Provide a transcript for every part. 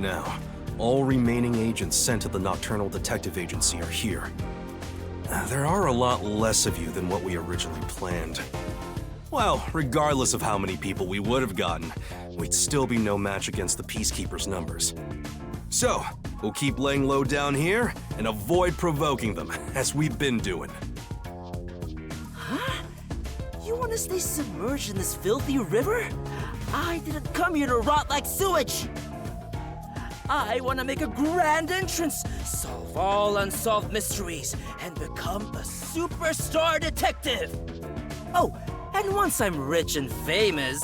Now, all remaining agents sent to the Nocturnal Detective Agency are here. There are a lot less of you than what we originally planned. Well, regardless of how many people we would have gotten, we'd still be no match against the Peacekeepers' numbers. So, we'll keep laying low down here and avoid provoking them, as we've been doing. Huh? You want to stay submerged in this filthy river? I didn't come here to rot like sewage! I want to make a grand entrance, solve all unsolved mysteries, and become a superstar detective! Oh, and once I'm rich and famous,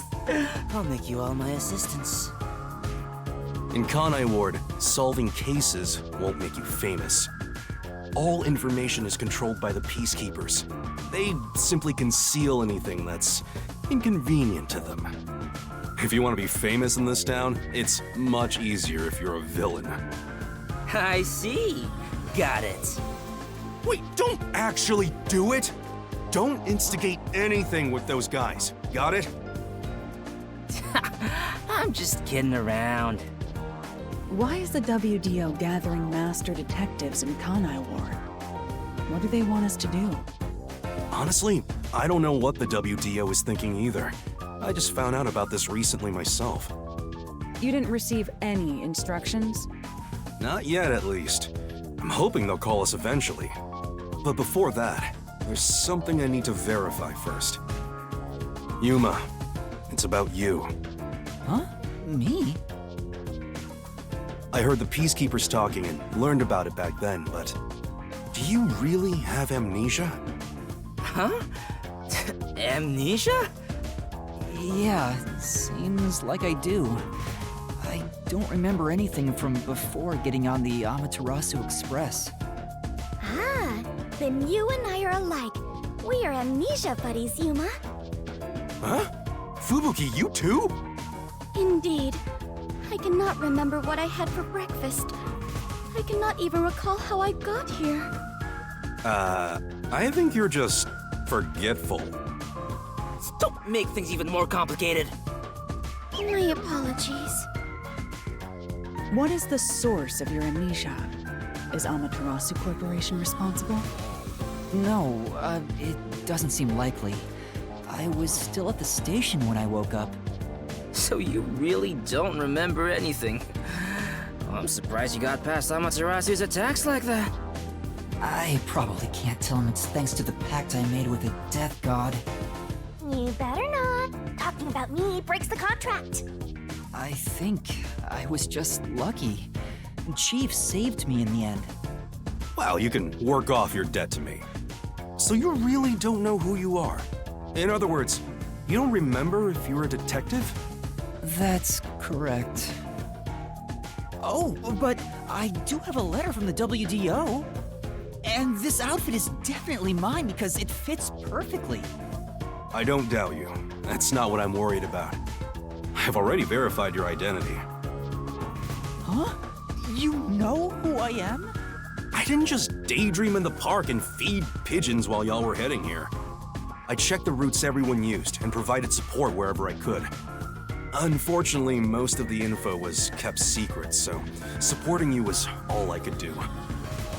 I'll make you all my assistants. In Kanai Ward, solving cases won't make you famous. All information is controlled by the Peacekeepers. They simply conceal anything that's inconvenient to them. If you want to be famous in this town, it's much easier if you're a villain. I see. Got it. Wait, don't actually do it! Don't instigate anything with those guys. Got it? I'm just kidding around. Why is the WDO gathering master detectives in Kanai Ward? What do they want us to do? Honestly, I don't know what the WDO is thinking either. I just found out about this recently myself. You didn't receive any instructions? Not yet, at least. I'm hoping they'll call us eventually. But before that, there's something I need to verify first. Yuma, it's about you. Huh? Me? I heard the Peacekeepers talking and learned about it back then, but do you really have amnesia? Huh? Amnesia? Yeah, seems like I do. I don't remember anything from before getting on the Amaterasu Express. Ah, then you and I are alike. We are amnesia buddies, Yuma. Huh? Fubuki, you too? Indeed. I cannot remember what I had for breakfast. I cannot even recall how I got here. I think you're just forgetful. Don't make things even more complicated. My apologies. What is the source of your amnesia? Is Amaterasu Corporation responsible? No, it doesn't seem likely. I was still at the station when I woke up. So you really don't remember anything. I'm surprised you got past Amaterasu's attacks like that. I probably can't tell him it's thanks to the pact I made with the Death God. You better not. Talking about me breaks the contract. I think I was just lucky. Chief saved me in the end. Well, you can work off your debt to me. So you really don't know who you are? In other words, you don't remember if you're a detective? That's correct. Oh, but I do have a letter from the WDO. And this outfit is definitely mine because it fits perfectly. I don't doubt you. That's not what I'm worried about. I've already verified your identity. Huh? You know who I am? I didn't just daydream in the park and feed pigeons while y'all were heading here. I checked the routes everyone used and provided support wherever I could. Unfortunately, most of the info was kept secret, so supporting you was all I could do.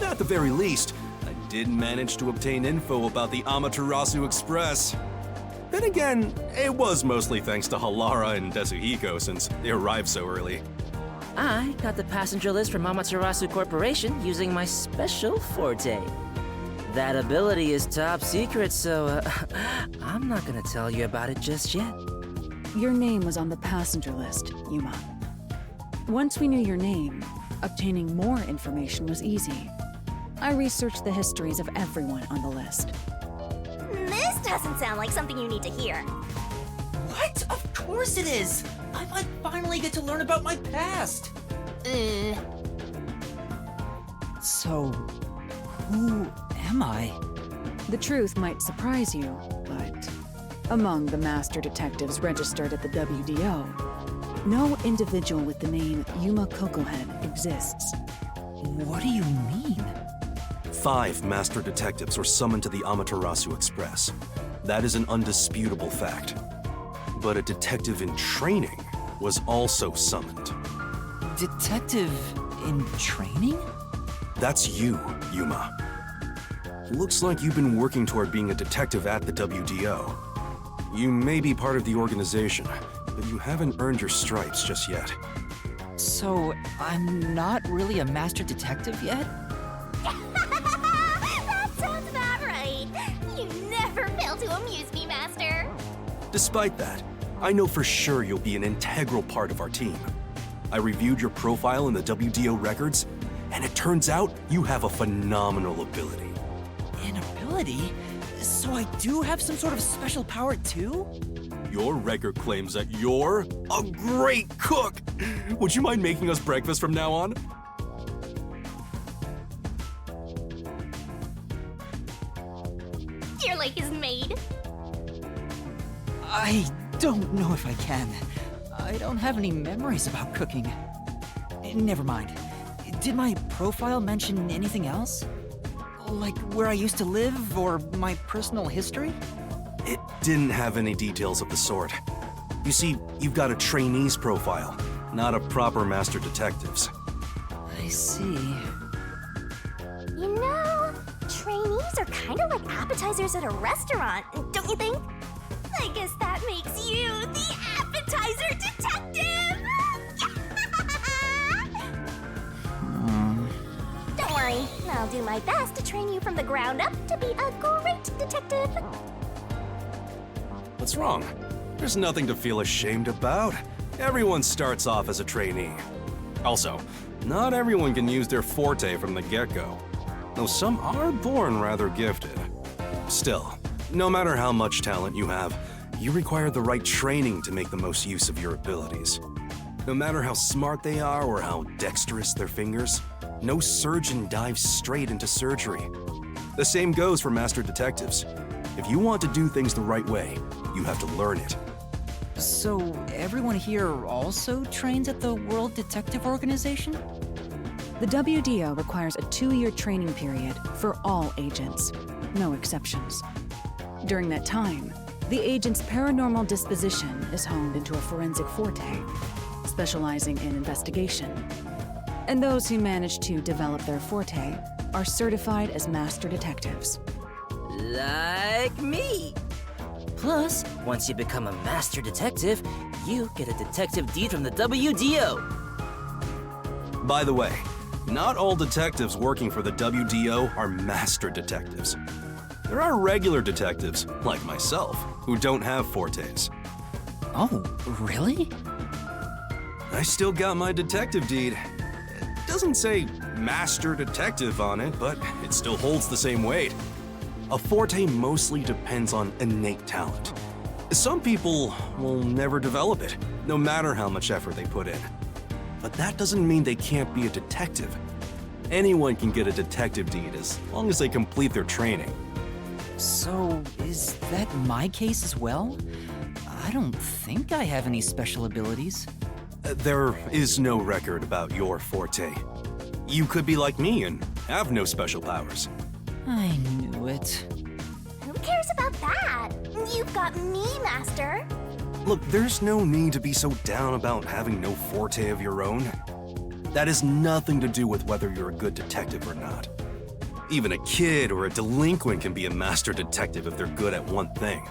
At the very least, I did manage to obtain info about the Amaterasu Express. Then again, it was mostly thanks to Halara and Desuhiko since they arrived so early. I got the passenger list from Amaterasu Corporation using my special forte. That ability is top secret, so I'm not gonna tell you about it just yet. Your name was on the passenger list, Yuma. Once we knew your name, obtaining more information was easy. I researched the histories of everyone on the list. This doesn't sound like something you need to hear. What? Of course it is! I might finally get to learn about my past! So, who am I? The truth might surprise you, but among the master detectives registered at the WDO, no individual with the name Yuma Kokohen exists. What do you mean? 5 master detectives were summoned to the Amaterasu Express. That is an undisputable fact. But a detective in training was also summoned. detective in training? That's you, Yuma. Looks like you've been working toward being a detective at the WDO. You may be part of the organization, but you haven't earned your stripes just yet. So, I'm not really a master detective yet? That sounds about right. You never fail to amuse me, Master. Despite that, I know for sure you'll be an integral part of our team. I reviewed your profile in the WDO records, and it turns out you have a phenomenal ability. An ability? So I do have some sort of special power too? Your record claims that you're a great cook. Would you mind making us breakfast from now on? You're like his maid. I don't know if I can. I don't have any memories about cooking. Never mind. Did my profile mention anything else? Like where I used to live or my personal history? It didn't have any details of the sort. You see, you've got a trainee's profile, not a proper master detective's. I see. You know, trainees are kind of like appetizers at a restaurant, don't you think? I guess that makes you the appetizer detective! Don't worry, I'll do my best to train you from the ground up to be a great detective. What's wrong? There's nothing to feel ashamed about. Everyone starts off as a trainee. Also, not everyone can use their forte from the get-go, though some are born rather gifted. Still, no matter how much talent you have, you require the right training to make the most use of your abilities. No matter how smart they are or how dexterous their fingers, no surgeon dives straight into surgery. The same goes for master detectives. If you want to do things the right way, you have to learn it. So everyone here also trains at the World Detective Organization? The WDO requires a 2-year training period for all agents, no exceptions. During that time, the agent's paranormal disposition is honed into a forensic forte, specializing in investigation. And those who manage to develop their forte are certified as master detectives. Like me. Plus, once you become a master detective, you get a detective deed from the WDO. By the way, not all detectives working for the WDO are master detectives. There are regular detectives, like myself, who don't have fortes. Oh, really? I still got my detective deed. It doesn't say master detective on it, but it still holds the same weight. A forte mostly depends on innate talent. Some people will never develop it, no matter how much effort they put in. But that doesn't mean they can't be a detective. Anyone can get a detective deed as long as they complete their training. So, is that my case as well? I don't think I have any special abilities. There is no record about your forte. You could be like me and have no special powers. I knew it. Who cares about that? You've got me, Master. Look, there's no need to be so down about having no forte of your own. That has nothing to do with whether you're a good detective or not. Even a kid or a delinquent can be a master detective if they're good at one thing.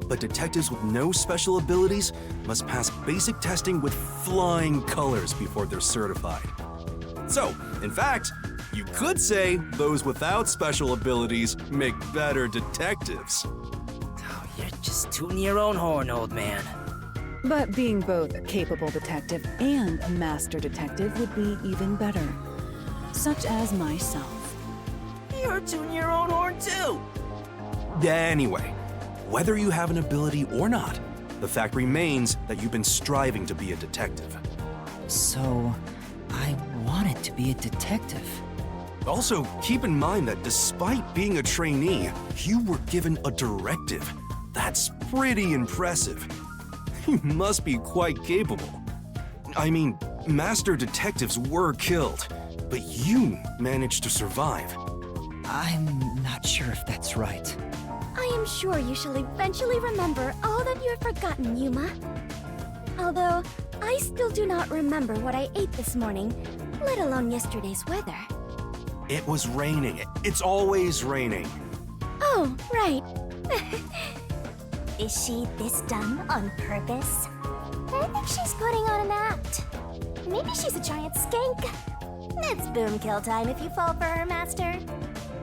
But detectives with no special abilities must pass basic testing with flying colors before they're certified. So, in fact, you could say those without special abilities make better detectives. Oh, you're just tooting your own horn, old man. But being both a capable detective and a master detective would be even better. Such as myself. You're tooting your own horn, too. Anyway, whether you have an ability or not, the fact remains that you've been striving to be a detective. So, I wanted to be a detective. Also, keep in mind that despite being a trainee, you were given a directive. That's pretty impressive. You must be quite capable. I mean, master detectives were killed, but you managed to survive. I'm not sure if that's right. I am sure you shall eventually remember all that you have forgotten, Yuma. Although, I still do not remember what I ate this morning, let alone yesterday's weather. It was raining. It's always raining. Oh, right. Is she this dumb on purpose? I think she's putting on an act. Maybe she's a giant skank. It's boom kill time if you fall for her, Master.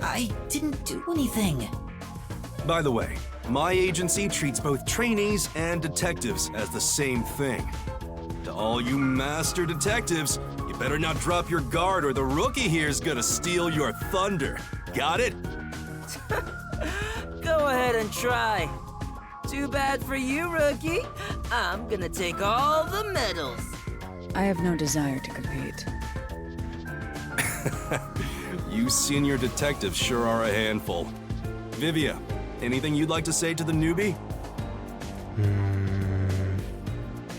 I didn't do anything. By the way, my agency treats both trainees and detectives as the same thing. To all you master detectives, you better not drop your guard or the rookie here's gonna steal your thunder. Got it? Go ahead and try. Too bad for you, rookie. I'm gonna take all the medals. I have no desire to compete. You senior detectives sure are a handful. Vivia, anything you'd like to say to the newbie?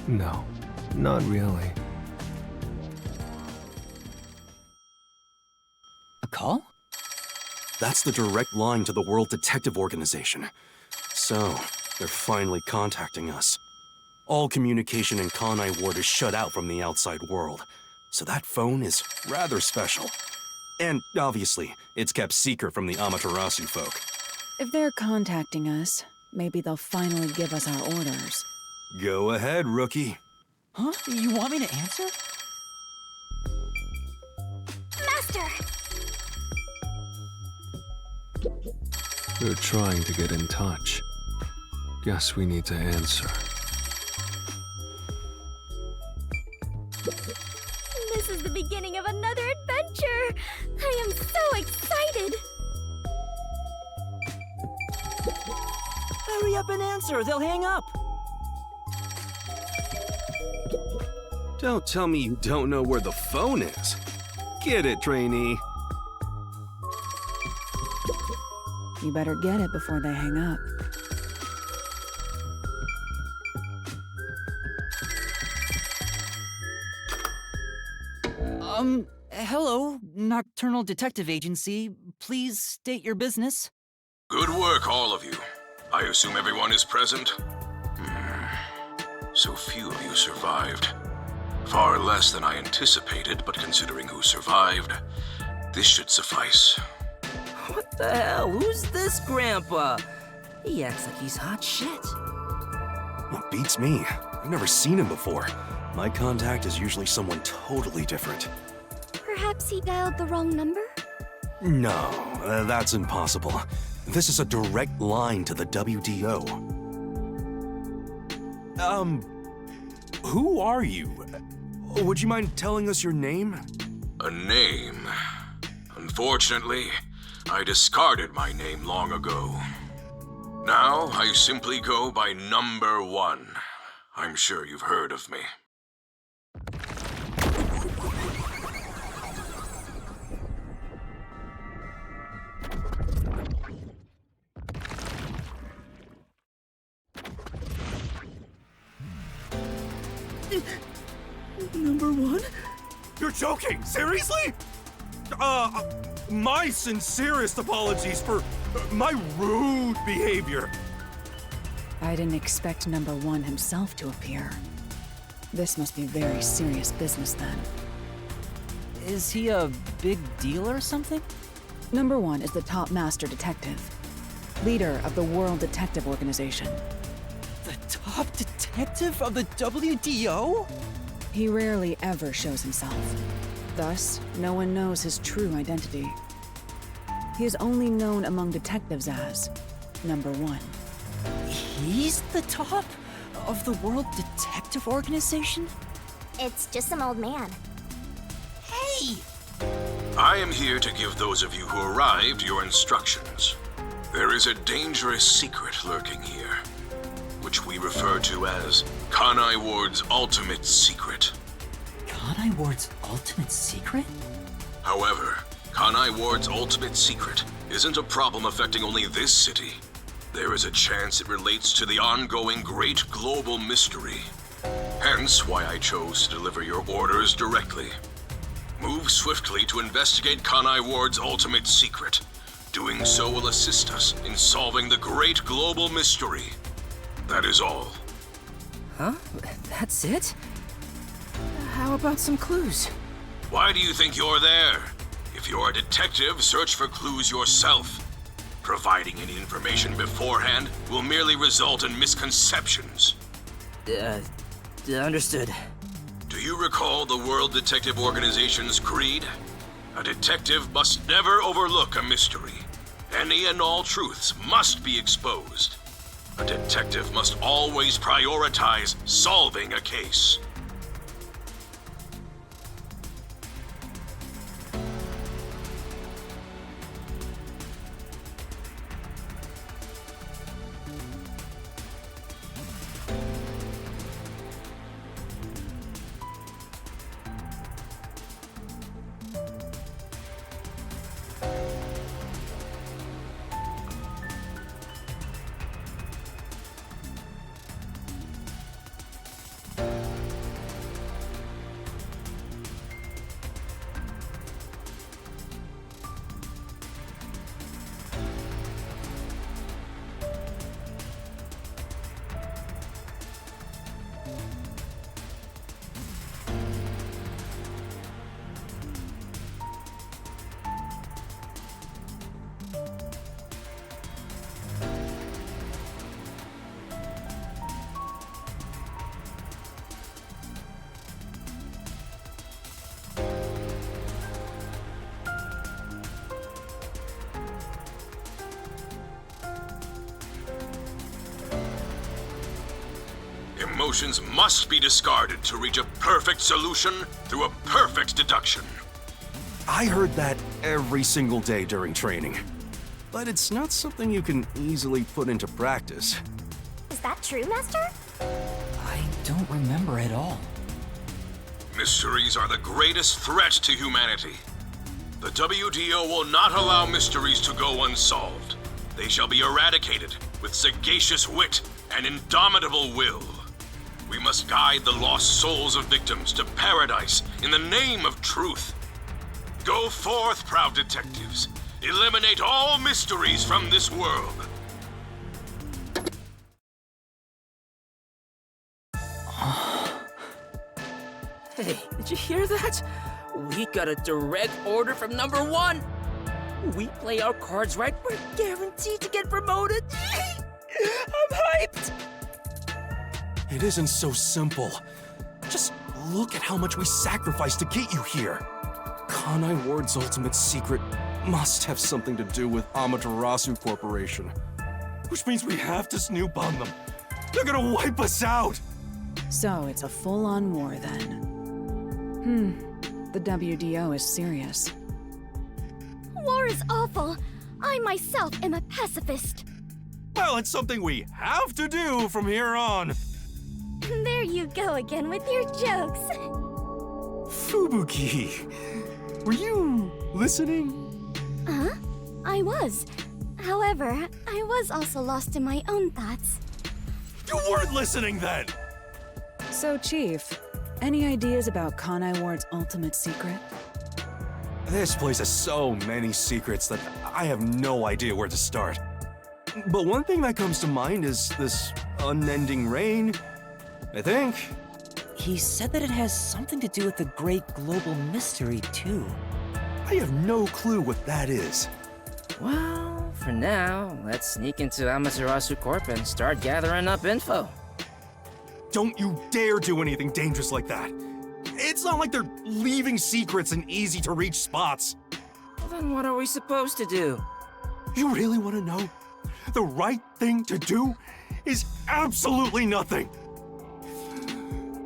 No, not really. A call? That's the direct line to the World Detective Organization. So, they're finally contacting us. All communication in Kanai Ward is shut out from the outside world, so that phone is rather special. And obviously, it's kept secret from the Amaterasu folk. If they're contacting us, maybe they'll finally give us our orders. Go ahead, rookie. Huh? You want me to answer? Master! They're trying to get in touch. Guess we need to answer. This is the beginning of another adventure! I am so excited! Hurry up and answer, they'll hang up. Don't tell me you don't know where the phone is. Get it, trainee. You better get it before they hang up. Hello, Nocturnal Detective Agency. Please state your business. Good work, all of you. I assume everyone is present? So few of you survived. Far less than I anticipated, but considering who survived, this should suffice. What the hell? Who's this grandpa? He acts like he's hot shit. Well, beats me. I've never seen him before. My contact is usually someone totally different. Perhaps he dialed the wrong number? No, that's impossible. This is a direct line to the WDO. Who are you? Would you mind telling us your name? A name? Unfortunately, I discarded my name long ago. Now, I simply go by Number 1. I'm sure you've heard of me. Number 1? You're joking! Seriously? My sincerest apologies for my rude behavior. I didn't expect number 1 himself to appear. This must be very serious business then. Is he a big deal or something? Number 1 is the top master detective, leader of the World Detective Organization. The top detective of the WDO? He rarely ever shows himself. Thus, no one knows his true identity. He is only known among detectives as Number 1. He's the top of the World Detective Organization? It's just some old man. Hey! I am here to give those of you who arrived your instructions. There is a dangerous secret lurking here, which we refer to as Kanai Ward's ultimate secret. Kanai Ward's ultimate secret? However, Kanai Ward's ultimate secret isn't a problem affecting only this city. There is a chance it relates to the ongoing great global mystery. Hence why I chose to deliver your orders directly. Move swiftly to investigate Kanai Ward's ultimate secret. Doing so will assist us in solving the great global mystery. That is all. Huh? That's it? How about some clues? Why do you think you're there? If you're a detective, search for clues yourself. Providing any information beforehand will merely result in misconceptions. Understood. Do you recall the World Detective Organization's creed? A detective must never overlook a mystery. Any and all truths must be exposed. A detective must always prioritize solving a case. Emotions must be discarded to reach a perfect solution through a perfect deduction. I heard that every single day during training. But it's not something you can easily put into practice. Is that true, Master? I don't remember at all. Mysteries are the greatest threat to humanity. The WDO will not allow mysteries to go unsolved. They shall be eradicated with sagacious wit and indomitable will. We must guide the lost souls of victims to paradise in the name of truth. Go forth, proud detectives. Eliminate all mysteries from this world. Hey, did you hear that? We got a direct order from number 1. We play our cards right, we're guaranteed to get promoted. I'm hyped. It isn't so simple. Just look at how much we sacrificed to get you here. Kanai Ward's ultimate secret must have something to do with Amaterasu Corporation. Which means we have to snoop on them. They're gonna wipe us out! So it's a full-on war then. The WDO is serious. War is awful. I myself am a pacifist. Well, it's something we have to do from here on. There you go again with your jokes. Fubuki, were you listening? Huh? I was. However, I was also lost in my own thoughts. You weren't listening then! So, Chief, any ideas about Kanai Ward's ultimate secret? This place has so many secrets that I have no idea where to start. But one thing that comes to mind is this unending rain, I think. He said that it has something to do with the great global mystery, too. I have no clue what that is. Well, for now, let's sneak into Amaterasu Corp and start gathering up info. Don't you dare do anything dangerous like that. It's not like they're leaving secrets in easy-to-reach spots. Then what are we supposed to do? You really want to know? The right thing to do is absolutely nothing.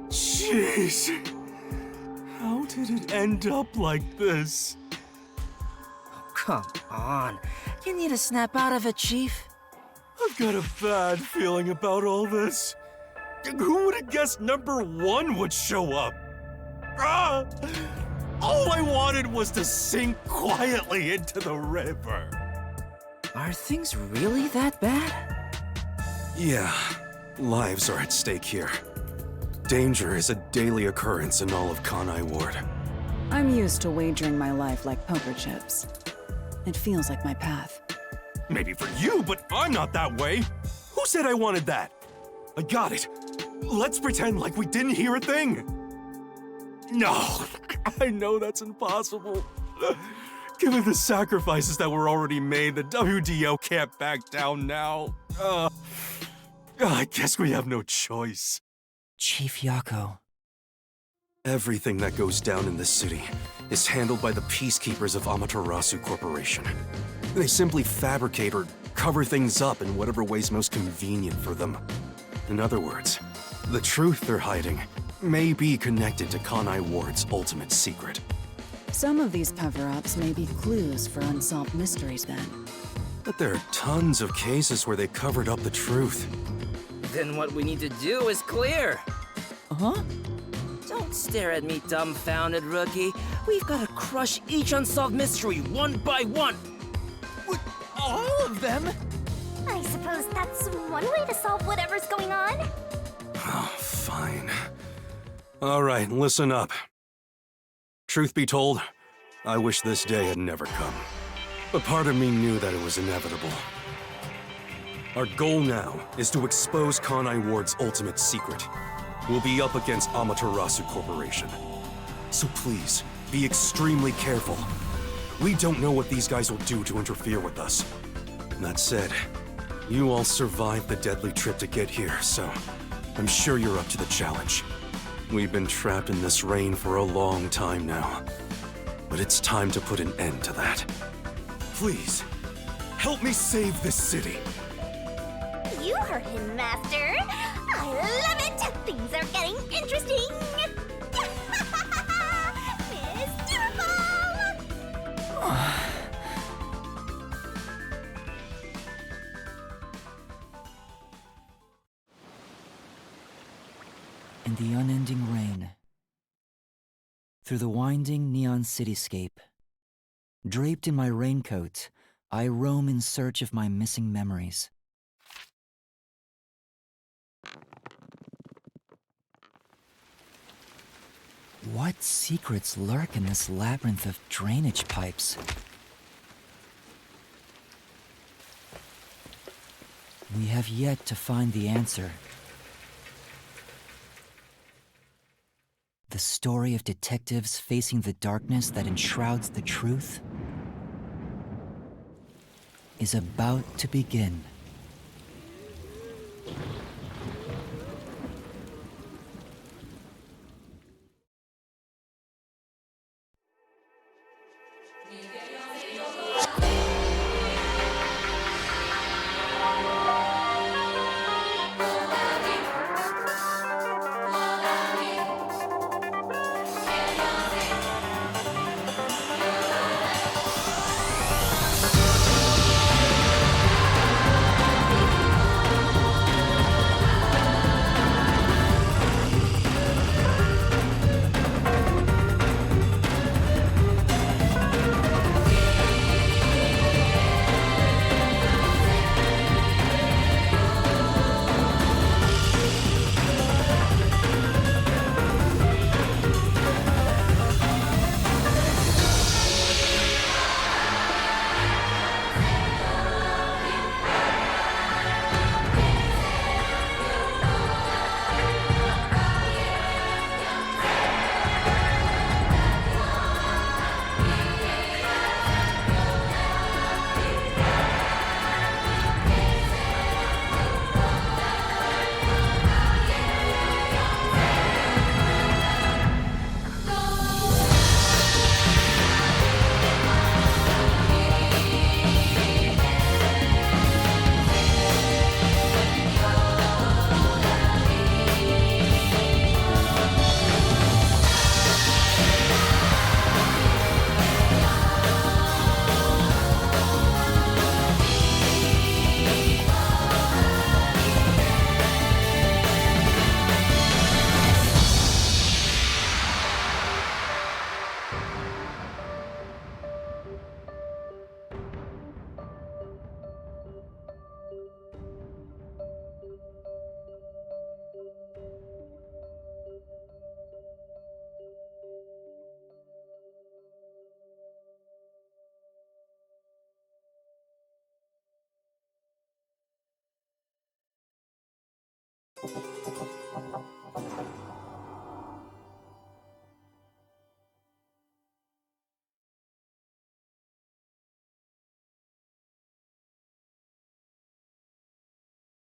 Jeez. How did it end up like this? Come on. You need to snap out of it, Chief. I've got a bad feeling about all this. Who would have guessed number 1 would show up? Ah! All I wanted was to sink quietly into the river. Are things really that bad? Yeah, lives are at stake here. Danger is a daily occurrence in all of Kanai Ward. I'm used to wagering my life like poker chips. It feels like my path. Maybe for you, but I'm not that way. Who said I wanted that? I got it. Let's pretend like we didn't hear a thing. No, I know that's impossible. Given the sacrifices that were already made, the WDO can't back down now. I guess we have no choice. Chief Yako. Everything that goes down in this city is handled by the peacekeepers of Amaterasu Corporation. They simply fabricate or cover things up in whatever way's most convenient for them. In other words, the truth they're hiding may be connected to Kanai Ward's ultimate secret. Some of these cover-ups may be clues for unsolved mysteries then. But there are tons of cases where they covered up the truth. Then what we need to do is clear. Huh? Don't stare at me, dumbfounded rookie. We've got to crush each unsolved mystery one by one. All of them? I suppose that's one way to solve whatever's going on. Oh, fine. All right, listen up. Truth be told, I wish this day had never come. But part of me knew that it was inevitable. Our goal now is to expose Kanai Ward's ultimate secret. We'll be up against Amaterasu Corporation. So please, be extremely careful. We don't know what these guys will do to interfere with us. That said, you all survived the deadly trip to get here, so I'm sure you're up to the challenge. We've been trapped in this rain for a long time now. But it's time to put an end to that. Please, help me save this city. You heard him, Master. I love it. Things are getting interesting. Mr. Ball! In the unending rain, through the winding neon cityscape, draped in my raincoat, I roam in search of my missing memories. What secrets lurk in this labyrinth of drainage pipes? We have yet to find the answer. The story of detectives facing the darkness that enshrouds the truth is about to begin.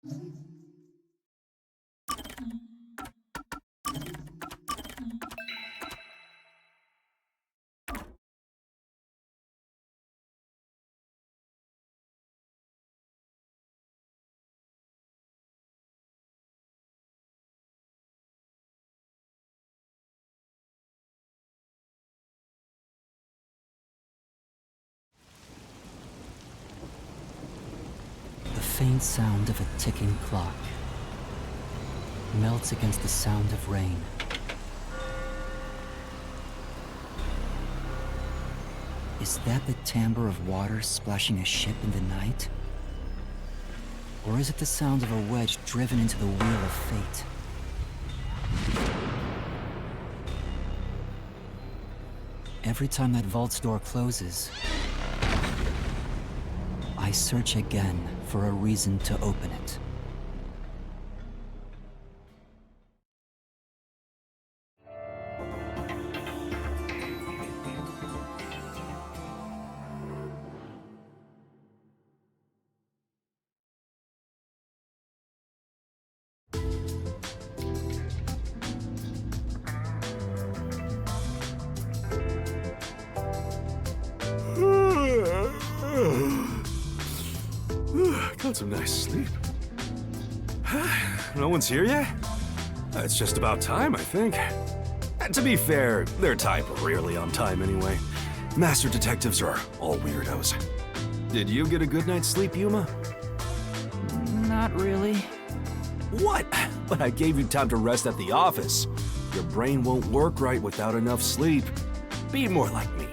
The faint sound of a ticking clock melts against the sound of rain. Is that the timbre of water splashing a ship in the night? Or is it the sound of a wedge driven into the wheel of fate? Every time that vault's door closes, I search again for a reason to open it. Got some nice sleep. No one's here yet? It's just about time, I think. To be fair, their type are rarely on time anyway. Master detectives are all weirdos. Did you get a good night's sleep, Yuma? Not really. What? But I gave you time to rest at the office. Your brain won't work right without enough sleep. Be more like me.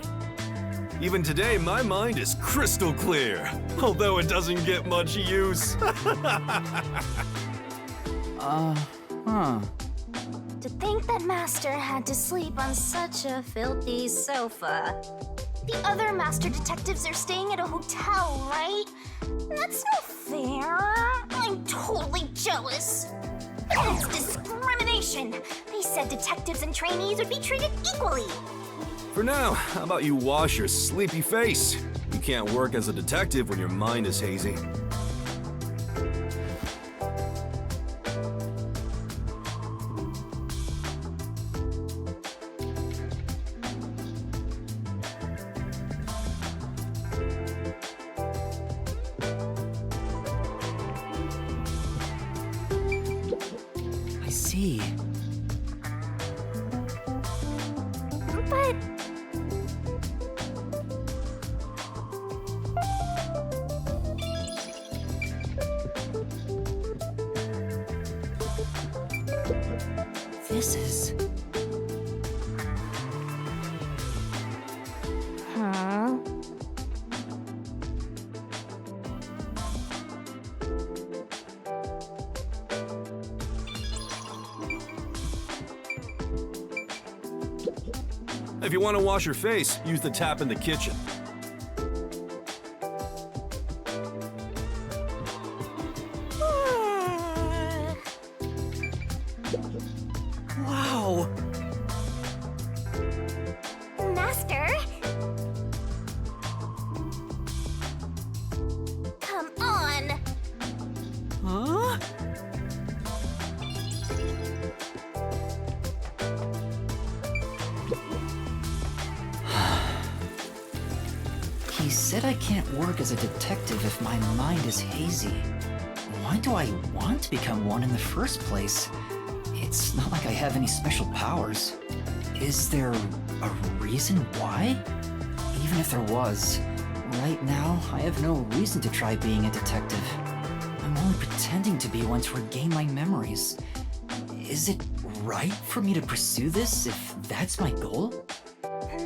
Even today, my mind is crystal clear, although it doesn't get much use. To think that Master had to sleep on such a filthy sofa. The other Master Detectives are staying at a hotel, right? That's no fair. I'm totally jealous. That's discrimination. They said detectives and trainees would be treated equally. For now, how about you wash your sleepy face? You can't work as a detective when your mind is hazy. I see. But This is... huh? If you want to wash your face, use the tap in the kitchen. Wow! Master? Come on! Huh? He said I can't work as a detective if my mind is hazy. Why do I want to become one in the first place? It's not like I have any special powers. Is there a reason why? Even if there was, right now I have no reason to try being a detective. I'm only pretending to be one to regain my memories. Is it right for me to pursue this if that's my goal?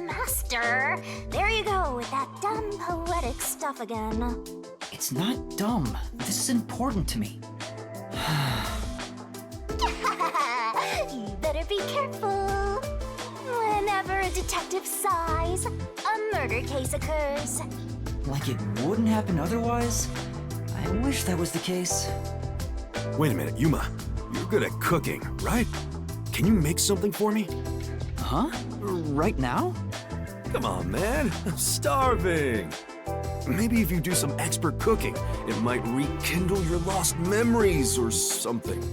Master! There you go with that dumb poetic stuff again. It's not dumb. This is important to me. You better be careful. Whenever a detective sighs, a murder case occurs. Like it wouldn't happen otherwise? I wish that was the case. Wait a minute, Yuma. You're good at cooking, right? Can you make something for me? Huh? Right now? Come on, man. I'm starving. Maybe if you do some expert cooking, it might rekindle your lost memories or something.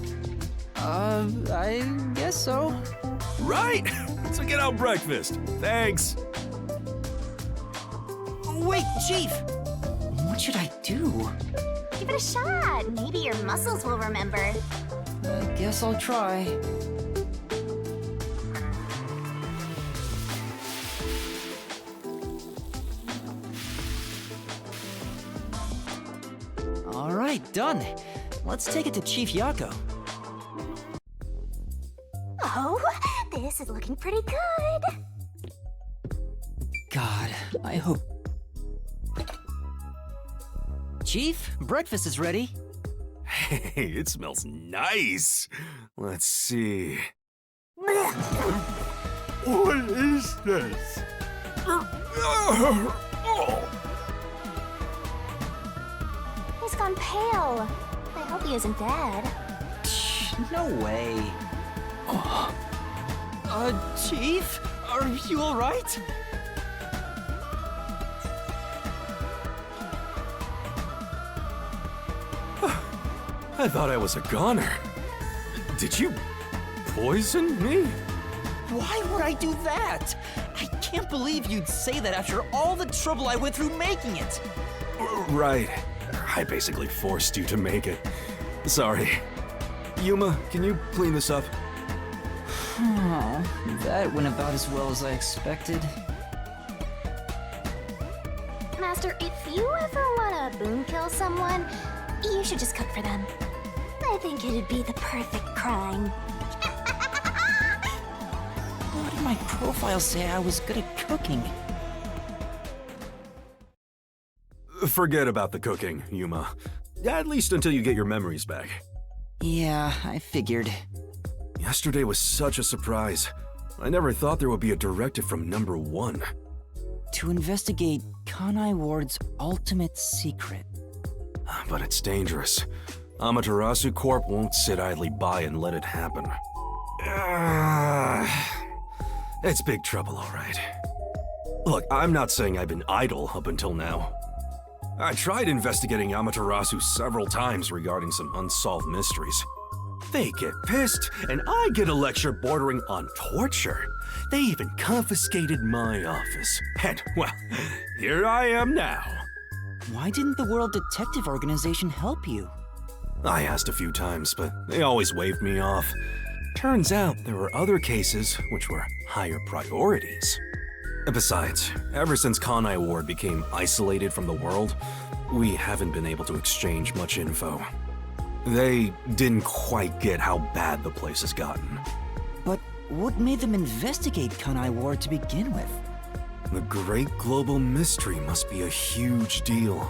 I guess so. Right! So get out breakfast. Thanks. Wait, Chief! What should I do? Give it a shot. Maybe your muscles will remember. I guess I'll try. All right, done. Let's take it to Chief Yako. Oh, this is looking pretty good. God, I hope... Chief, breakfast is ready. Hey, it smells nice. Let's see. What is this? He's gone pale. I hope he isn't dead. No way. Chief? Are you alright? I thought I was a goner. Did you poison me? Why would I do that? I can't believe you'd say that after all the trouble I went through making it. Right. I basically forced you to make it. Sorry. Yuma, can you clean this up? Oh, that went about as well as I expected. Master, if you ever want to boom kill someone, you should just cook for them. I think it'd be the perfect crime. Why did my profile say I was good at cooking? Forget about the cooking, Yuma. At least until you get your memories back. Yeah, I figured. Yesterday was such a surprise. I never thought there would be a directive from Number 1. To investigate Kanai Ward's ultimate secret. But it's dangerous. Amaterasu Corp won't sit idly by and let it happen. It's big trouble, all right. Look, I'm not saying I've been idle up until now. I tried investigating Amaterasu several times regarding some unsolved mysteries. They get pissed, and I get a lecture bordering on torture. They even confiscated my office. And, well, here I am now. Why didn't the World Detective Organization help you? I asked a few times, but they always waved me off. Turns out there were other cases which were higher priorities. Besides, ever since Kanai Ward became isolated from the world, we haven't been able to exchange much info. They didn't quite get how bad the place has gotten. But what made them investigate Kanai Ward to begin with? The great global mystery must be a huge deal.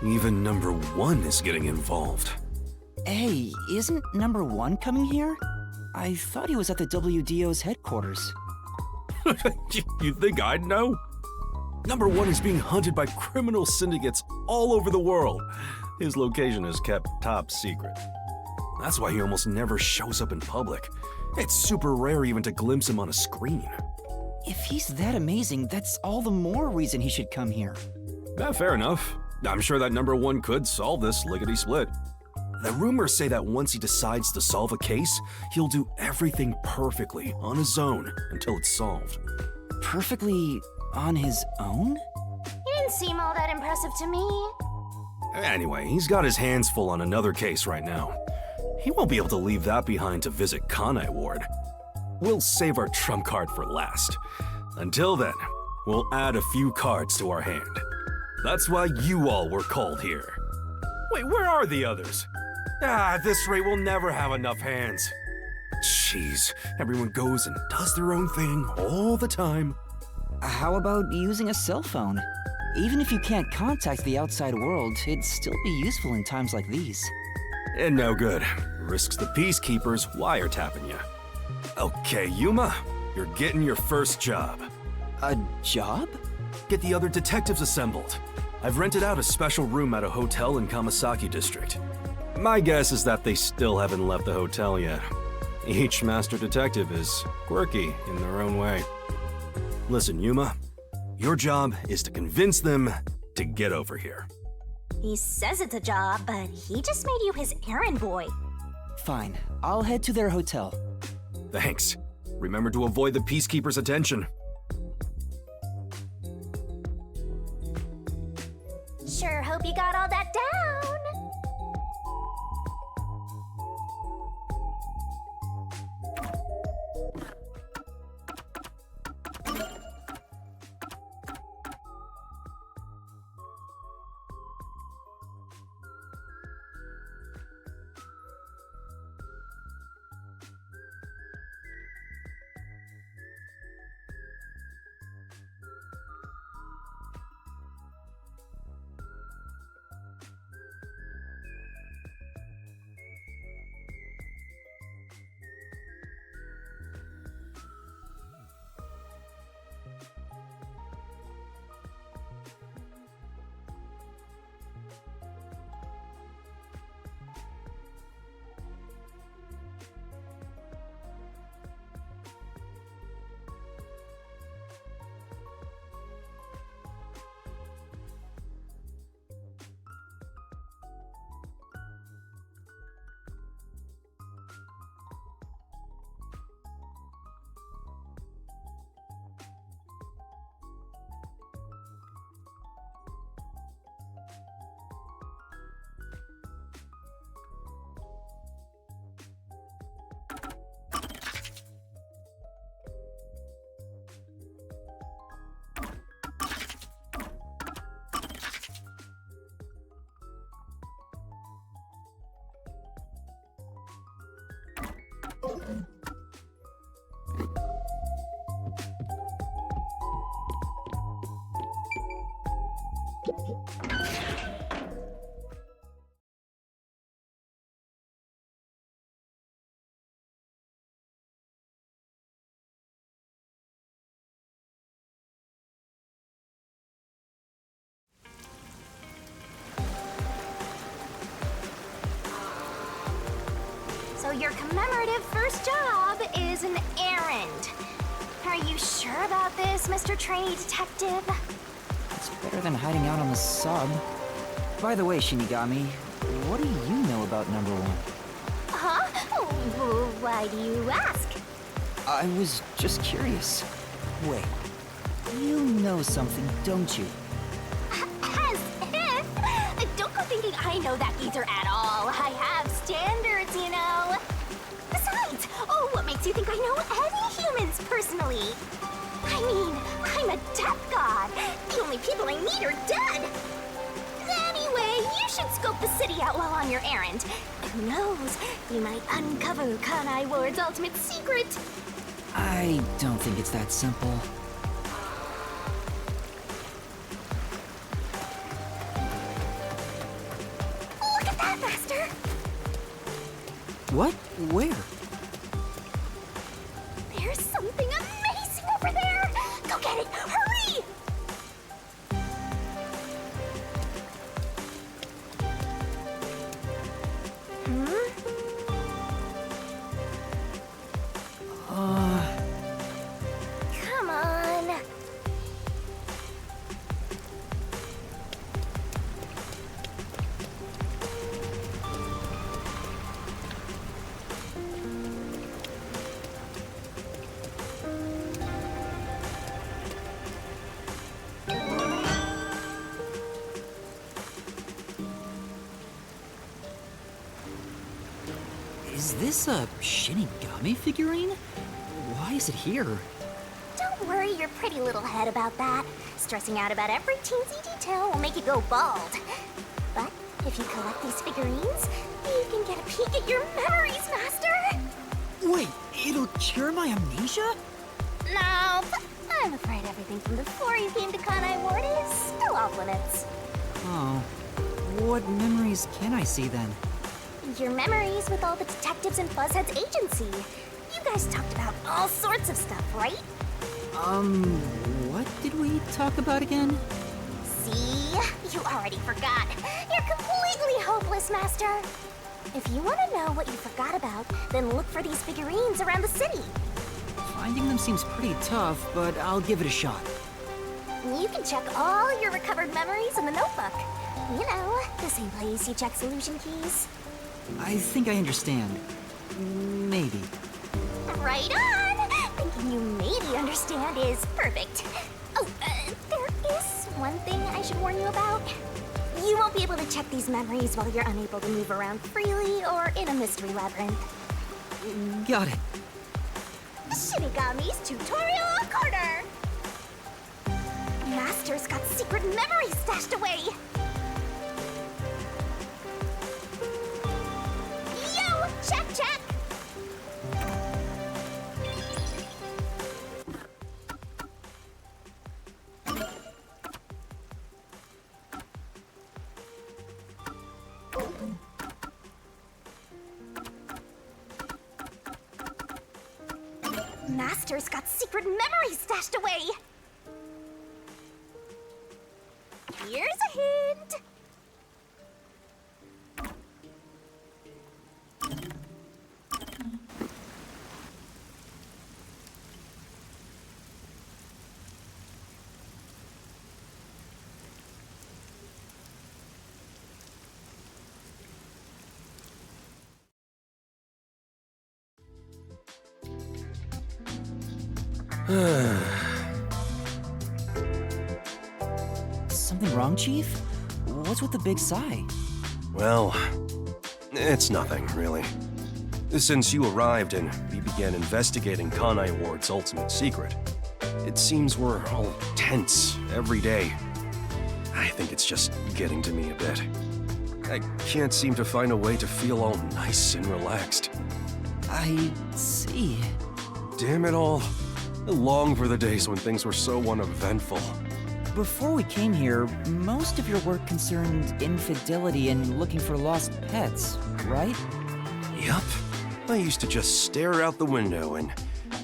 Even Number 1 is getting involved. Hey, isn't Number 1 coming here? I thought he was at the WDO's headquarters. You think I'd know? Number 1 is being hunted by criminal syndicates all over the world. His location is kept top secret. That's why he almost never shows up in public. It's super rare even to glimpse him on a screen. If he's that amazing, that's all the more reason he should come here. Fair enough. I'm sure that Number 1 could solve this lickety-split. The rumors say that once he decides to solve a case, he'll do everything perfectly on his own until it's solved. Perfectly on his own? He didn't seem all that impressive to me. Anyway, he's got his hands full on another case right now. He won't be able to leave that behind to visit Kanai Ward. We'll save our trump card for last. Until then, we'll add a few cards to our hand. That's why you all were called here. Wait, where are the others? At this rate, we'll never have enough hands. Jeez, everyone goes and does their own thing all the time. How about using a cell phone? Even if you can't contact the outside world, it'd still be useful in times like these. And no good. Risks the peacekeepers wiretapping you. Okay, Yuma, you're getting your first job. A job? Get the other detectives assembled. I've rented out a special room at a hotel in Kamasaki District. My guess is that they still haven't left the hotel yet. Each master detective is quirky in their own way. Listen, Yuma, your job is to convince them to get over here. He says it's a job, but he just made you his errand boy. Fine, I'll head to their hotel. Thanks. Remember to avoid the Peacekeeper's attention. Sure hope you got all that down. So your commemorative first job is an errand. Are you sure about this, Mr. Trainee Detective? It's better than hiding out on the sub. By the way, Shinigami, what do you know about number one? Huh? Why do you ask? I was just curious. Wait, you know something, don't you? As if! Don't go thinking I know that geezer at all. I have standards, you know. Besides, what makes you think I know any humans personally? I mean, I'm a death god. The only people I meet are dead. Anyway, you should scope the city out while on your errand. Who knows? You might uncover Kanai Ward's ultimate secret. I don't think it's that simple. Look at that, Master! What? Where? There's something amazing over there! Go get it! Hurry! Come on. Is this a Shinigami figurine? Why is it here? Don't worry your pretty little head about that. Stressing out about every teensy detail will make you go bald. But if you collect these figurines, you can get a peek at your memories, Master! Wait, it'll cure my amnesia? No, I'm afraid everything from before you came to Kanai Ward is still off limits. Oh. What memories can I see then? Your memories with all the detectives in Fuzzhead's agency. You guys talked about all sorts of stuff, right? What did we talk about again? See? You already forgot. You're completely hopeless, Master. If you want to know what you forgot about, then look for these figurines around the city. Finding them seems pretty tough, but I'll give it a shot. You can check all your recovered memories in the notebook. You know, the same place you check solution keys. I think I understand. Maybe. Right on! Thinking you maybe understand is perfect. Oh, there is one thing I should warn you about. You won't be able to check these memories while you're unable to move around freely or in a mystery labyrinth. Got it. Shinigami's Tutorial Corner! Master's got secret memories stashed away! Yo! Check, check! Master's got secret memories stashed away! Here's a hint! Something wrong, Chief? What's with the big sigh? Well, it's nothing, really. Since you arrived and we began investigating Kanai Ward's ultimate secret, it seems we're all tense every day. I think it's just getting to me a bit. I can't seem to find a way to feel all nice and relaxed. I see. Damn it all. I long for the days when things were so uneventful. Before we came here, most of your work concerned infidelity and looking for lost pets, right? Yup. I used to just stare out the window and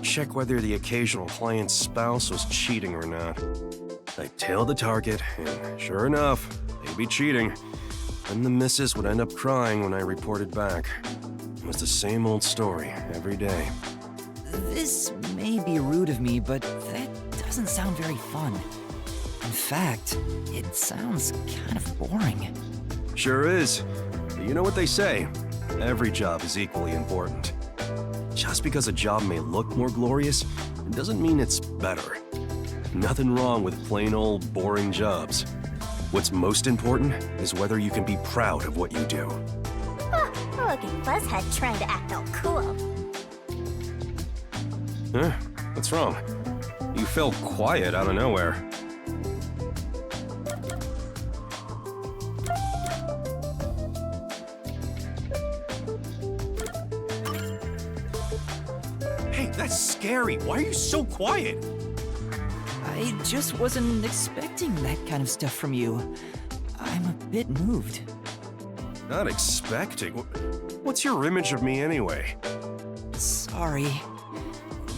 check whether the occasional client's spouse was cheating or not. I'd tail the target, and sure enough, they'd be cheating. And the missus would end up crying when I reported back. It was the same old story every day. This may be rude of me, but that doesn't sound very fun. In fact, it sounds kind of boring. Sure is. But you know what they say, every job is equally important. Just because a job may look more glorious, it doesn't mean it's better. Nothing wrong with plain old boring jobs. What's most important is whether you can be proud of what you do. Look at Buzzhead trying to act all cool. Huh? What's wrong? You fell quiet out of nowhere. Hey, that's scary. Why are you so quiet? I just wasn't expecting that kind of stuff from you. I'm a bit moved. Not expecting? What's your image of me anyway? Sorry.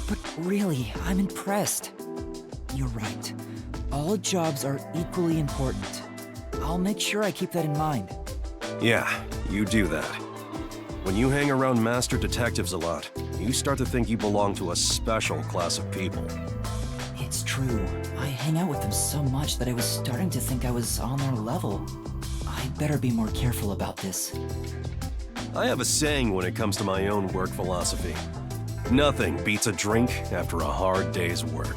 But really, I'm impressed. You're right. All jobs are equally important. I'll make sure I keep that in mind. Yeah, you do that. When you hang around master detectives a lot, you start to think you belong to a special class of people. It's true. I hang out with them so much that I was starting to think I was on their level. I better be more careful about this. I have a saying when it comes to my own work philosophy. Nothing beats a drink after a hard day's work.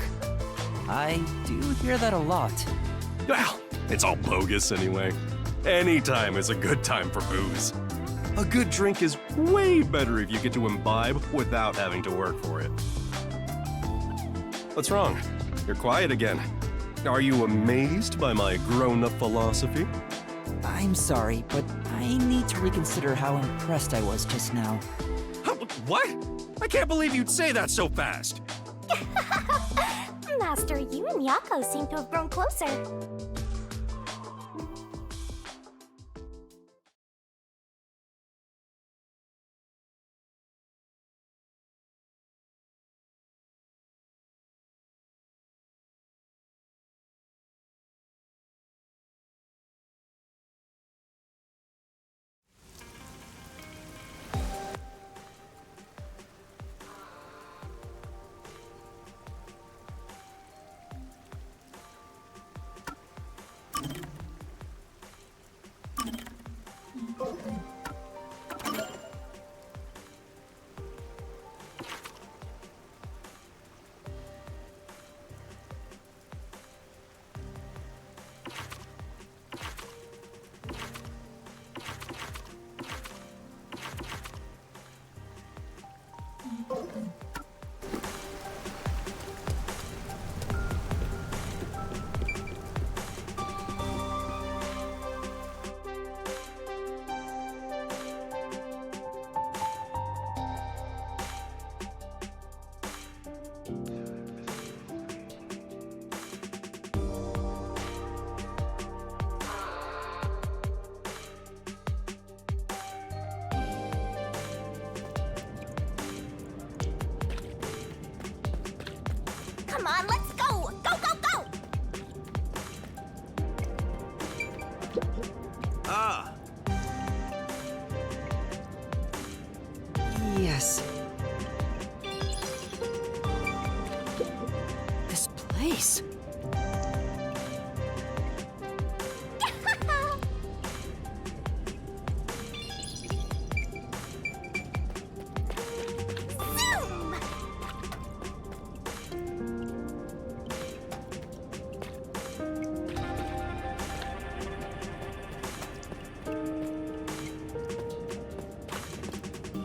I do hear that a lot. Well, it's all bogus anyway. Any time is a good time for booze. A good drink is way better if you get to imbibe without having to work for it. What's wrong? You're quiet again. Are you amazed by my grown-up philosophy? I'm sorry, but I need to reconsider how impressed I was just now. What? I can't believe you'd say that so fast. Master, you and Yako seem to have grown closer. Come on, let's go! Go, go, go! Ah, Yes. This place. Zoom!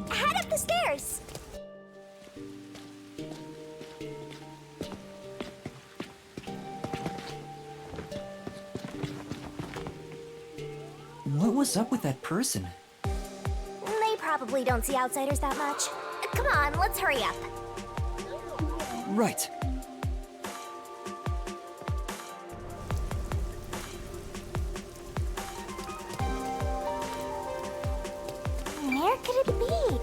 Head up the stairs! What was up with that person? They probably don't see outsiders that much. Come on, let's hurry up. Right. Where could it be?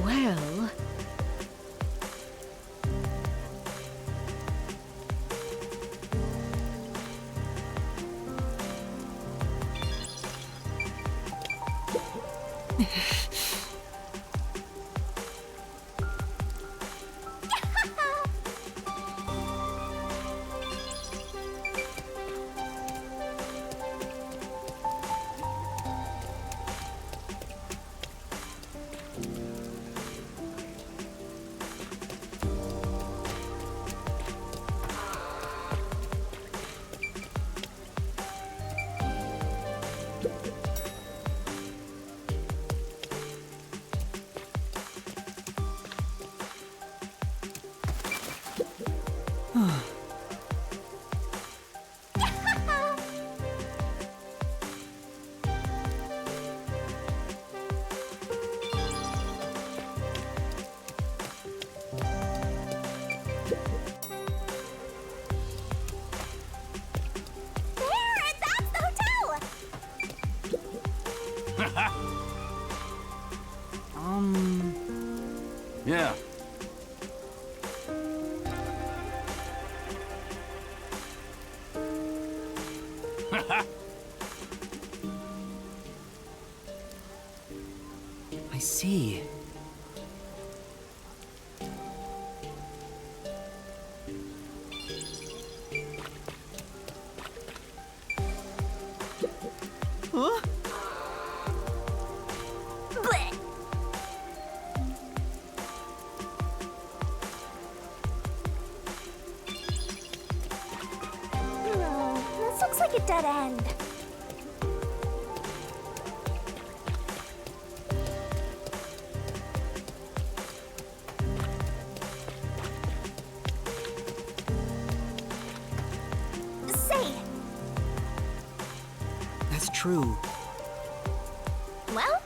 Well, There! That's the hotel! yeah. I see. Huh? Blech. This looks like a dead end. Say, That's true. well,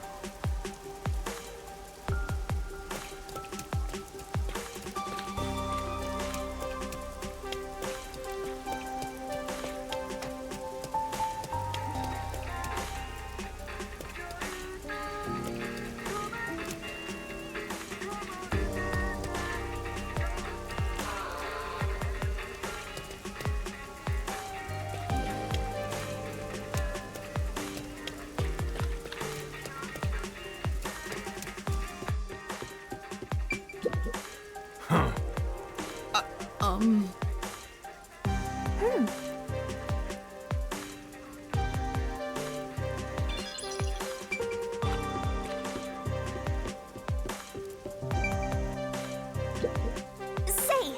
say,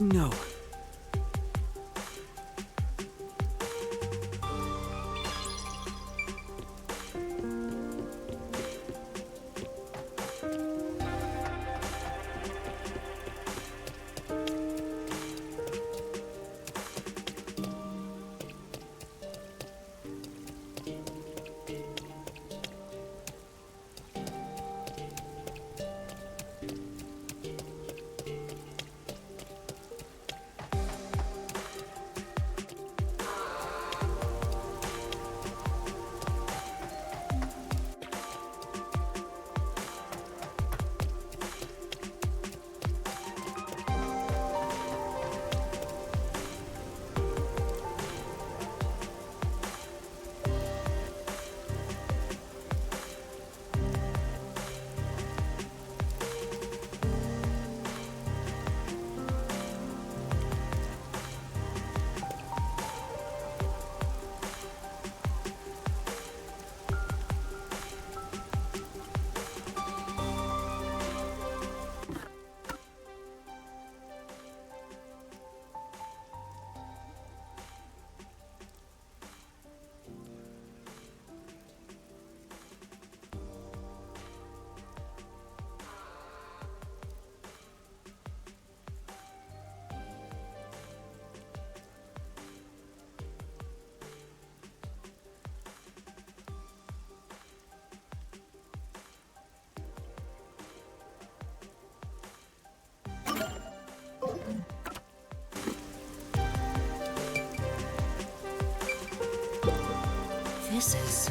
No. this is.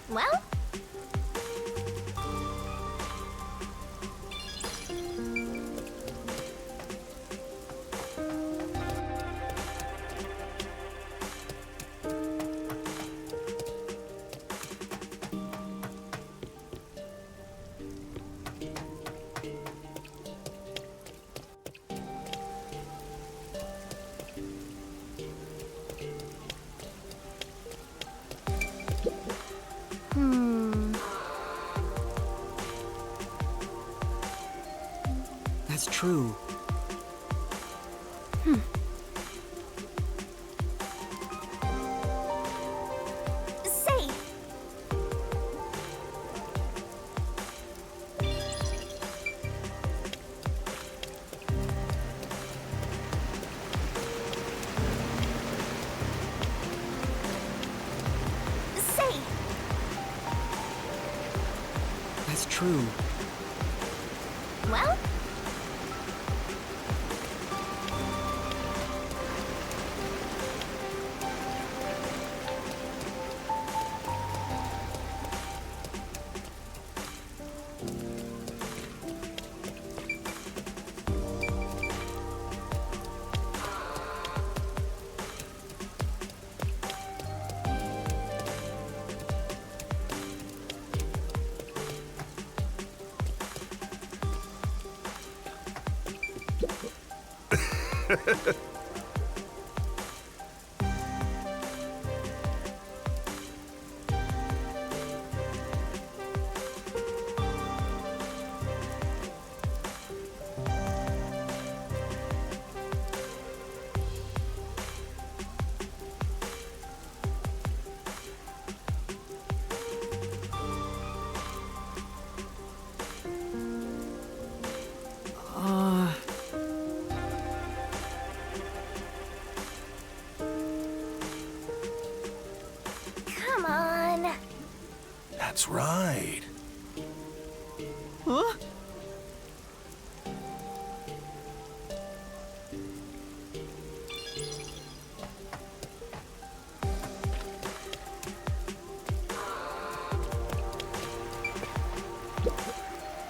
Well, That's true. say, say, That's true. well, come on. That's right. Huh?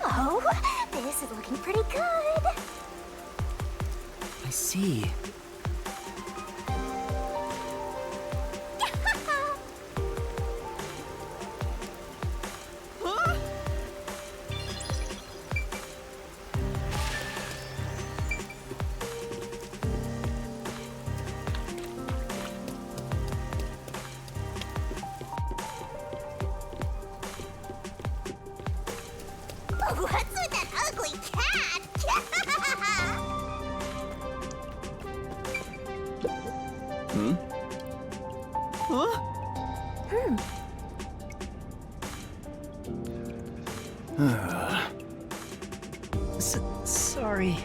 Oh, this is looking pretty good. I see. What's with that ugly cat? Sorry.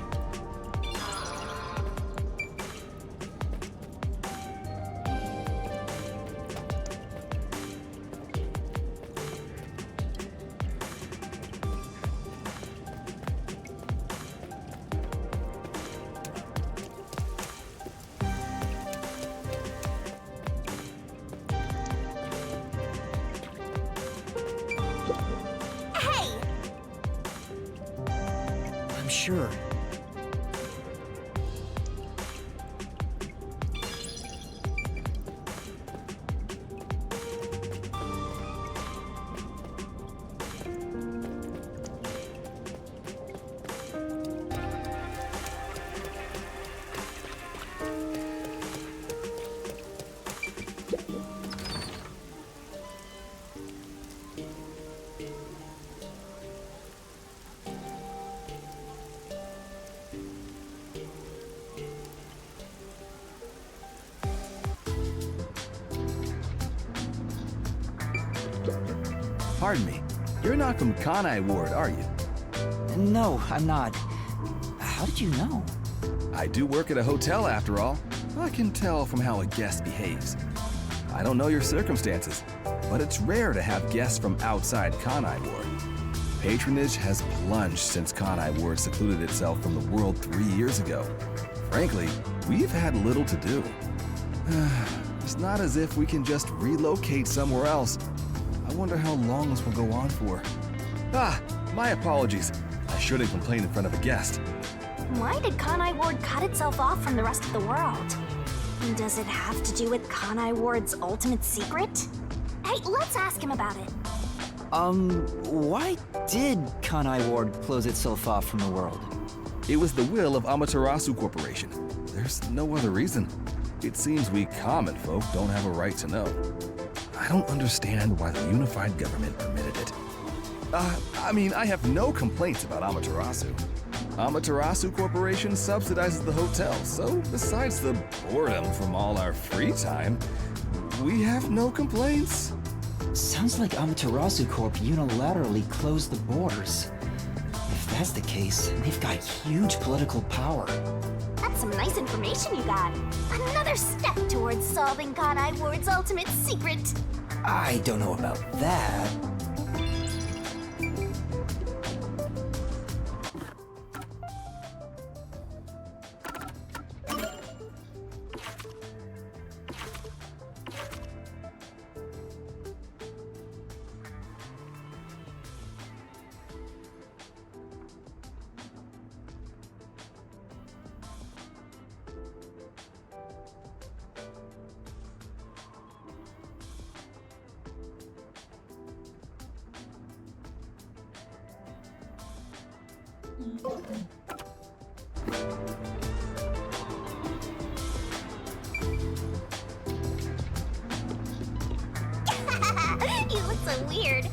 Hey, I'm sure. Pardon me. You're not from Kanai Ward, are you? No, I'm not. How did you know? I do work at a hotel after all. I can tell from how a guest behaves. I don't know your circumstances, but it's rare to have guests from outside Kanai Ward. patronage has plunged since Kanai Ward secluded itself from the world 3 years ago. Frankly, we've had little to do. It's not as if we can just relocate somewhere else. I wonder how long this will go on for. My apologies. I shouldn't complain in front of a guest. Why did Kanai Ward cut itself off from the rest of the world? Does it have to do with Kanai Ward's ultimate secret? Hey, let's ask him about it. Why did Kanai Ward close itself off from the world? It was the will of Amaterasu Corporation. There's no other reason. It seems we common folk don't have a right to know. I don't understand why the unified government permitted it. I have no complaints about Amaterasu. Amaterasu Corporation subsidizes the hotel, so besides the boredom from all our free time, we have no complaints. Sounds like Amaterasu Corp unilaterally closed the borders. If that's the case, they've got huge political power. That's some nice information you got. Another step towards solving Kanai Ward's ultimate secret. I don't know about that. You look so weird.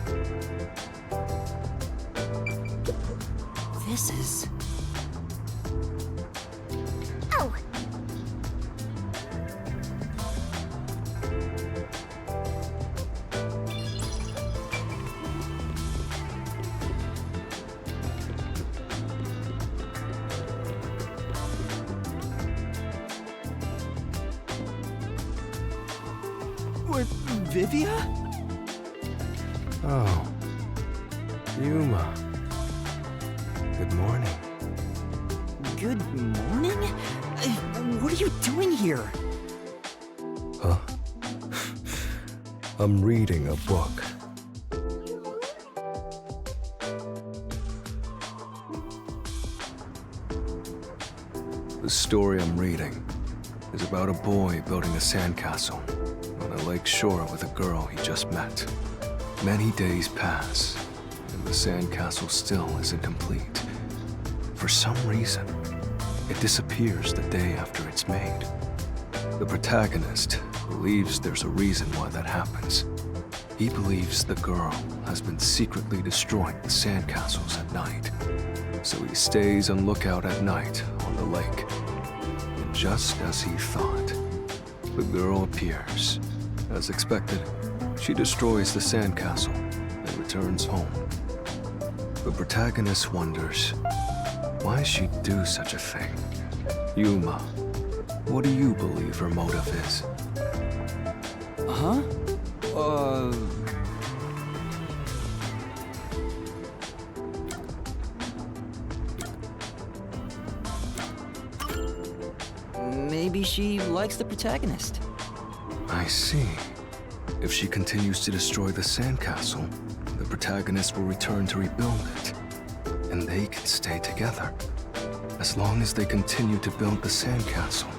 This is... Oh! With Vivia? Oh. Yuma. Good morning. Good morning? What are you doing here? Huh? I'm reading a book. The story I'm reading is about a boy building a sandcastle on a lake shore with a girl he just met. Many days pass, and the sandcastle still isn't complete. For some reason, it disappears the day after it's made. The protagonist believes there's a reason why that happens. He believes the girl has been secretly destroying the sandcastles at night. So he stays on lookout at night on the lake. And just as he thought, the girl appears. As expected, she destroys the sandcastle and returns home. The protagonist wonders why she'd do such a thing. Yuma, what do you believe her motive is? Huh? Maybe she likes the protagonist. I see. If she continues to destroy the sandcastle, the protagonist will return to rebuild it. And they can stay together, as long as they continue to build the sandcastle.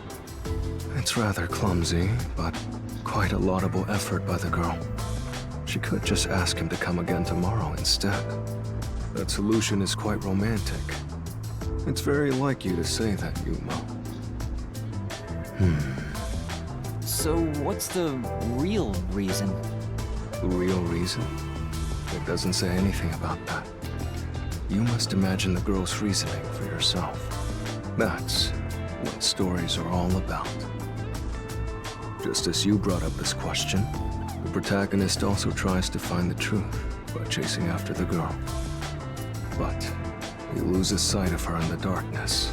It's rather clumsy, but quite a laudable effort by the girl. She could just ask him to come again tomorrow instead. That solution is quite romantic. It's very like you to say that, Yuma. So what's the real reason? The real reason? It doesn't say anything about that. You must imagine the girl's reasoning for yourself. That's what stories are all about. Just as you brought up this question, the protagonist also tries to find the truth by chasing after the girl. But he loses sight of her in the darkness.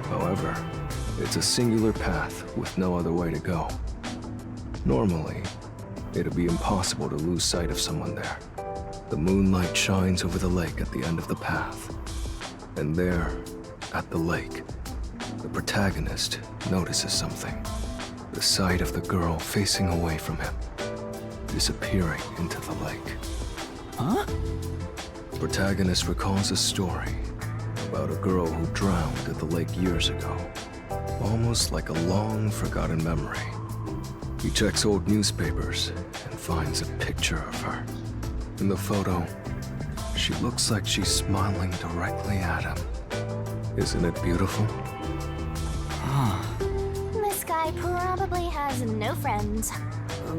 However, it's a singular path with no other way to go. Normally, it'd be impossible to lose sight of someone there. The moonlight shines over the lake at the end of the path. And there, at the lake, the protagonist notices something. The sight of the girl facing away from him, disappearing into the lake. Huh? Protagonist recalls a story about a girl who drowned at the lake years ago, almost like a long forgotten memory. He checks old newspapers and finds a picture of her. In the photo, she looks like she's smiling directly at him. Isn't it beautiful? This guy probably has no friends.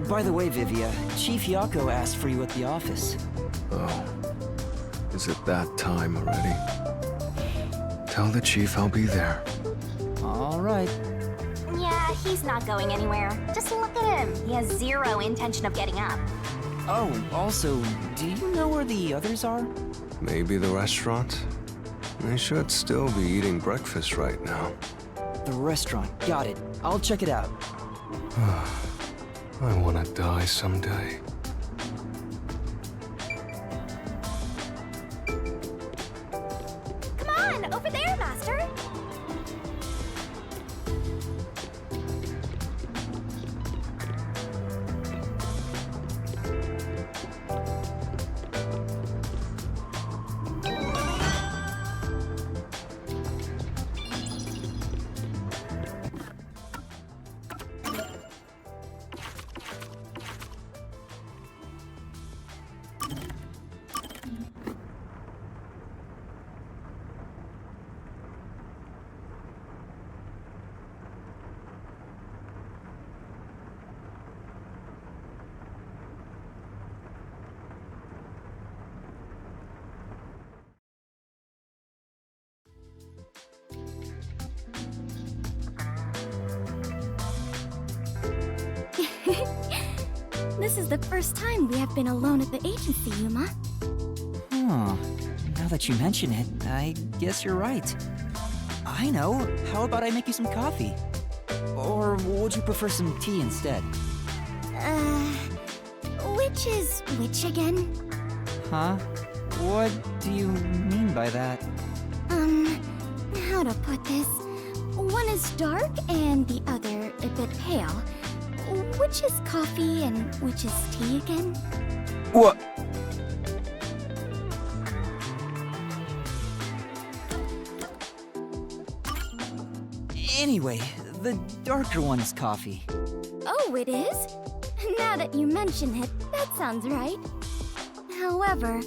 By the way, Vivia, Chief Yako asked for you at the office. Oh, is it that time already? Tell the chief I'll be there. All right. Yeah, he's not going anywhere. Just look at him. He has zero intention of getting up. Oh, also, do you know where the others are? Maybe the restaurant? They should still be eating breakfast right now. The restaurant. Got it. I'll check it out. I want to die someday. Come on, over there, Master. This is the first time we have been alone at the agency, Yuma. Huh. Now that you mention it, I guess you're right. I know. How about I make you some coffee? Or would you prefer some tea instead? Which is which again? Huh? What do you mean by that? How to put this? One is dark and the other a bit pale. Which is coffee and which is tea again? What? Anyway, the darker one is coffee. Oh, it is? Now that you mention it, that sounds right. However,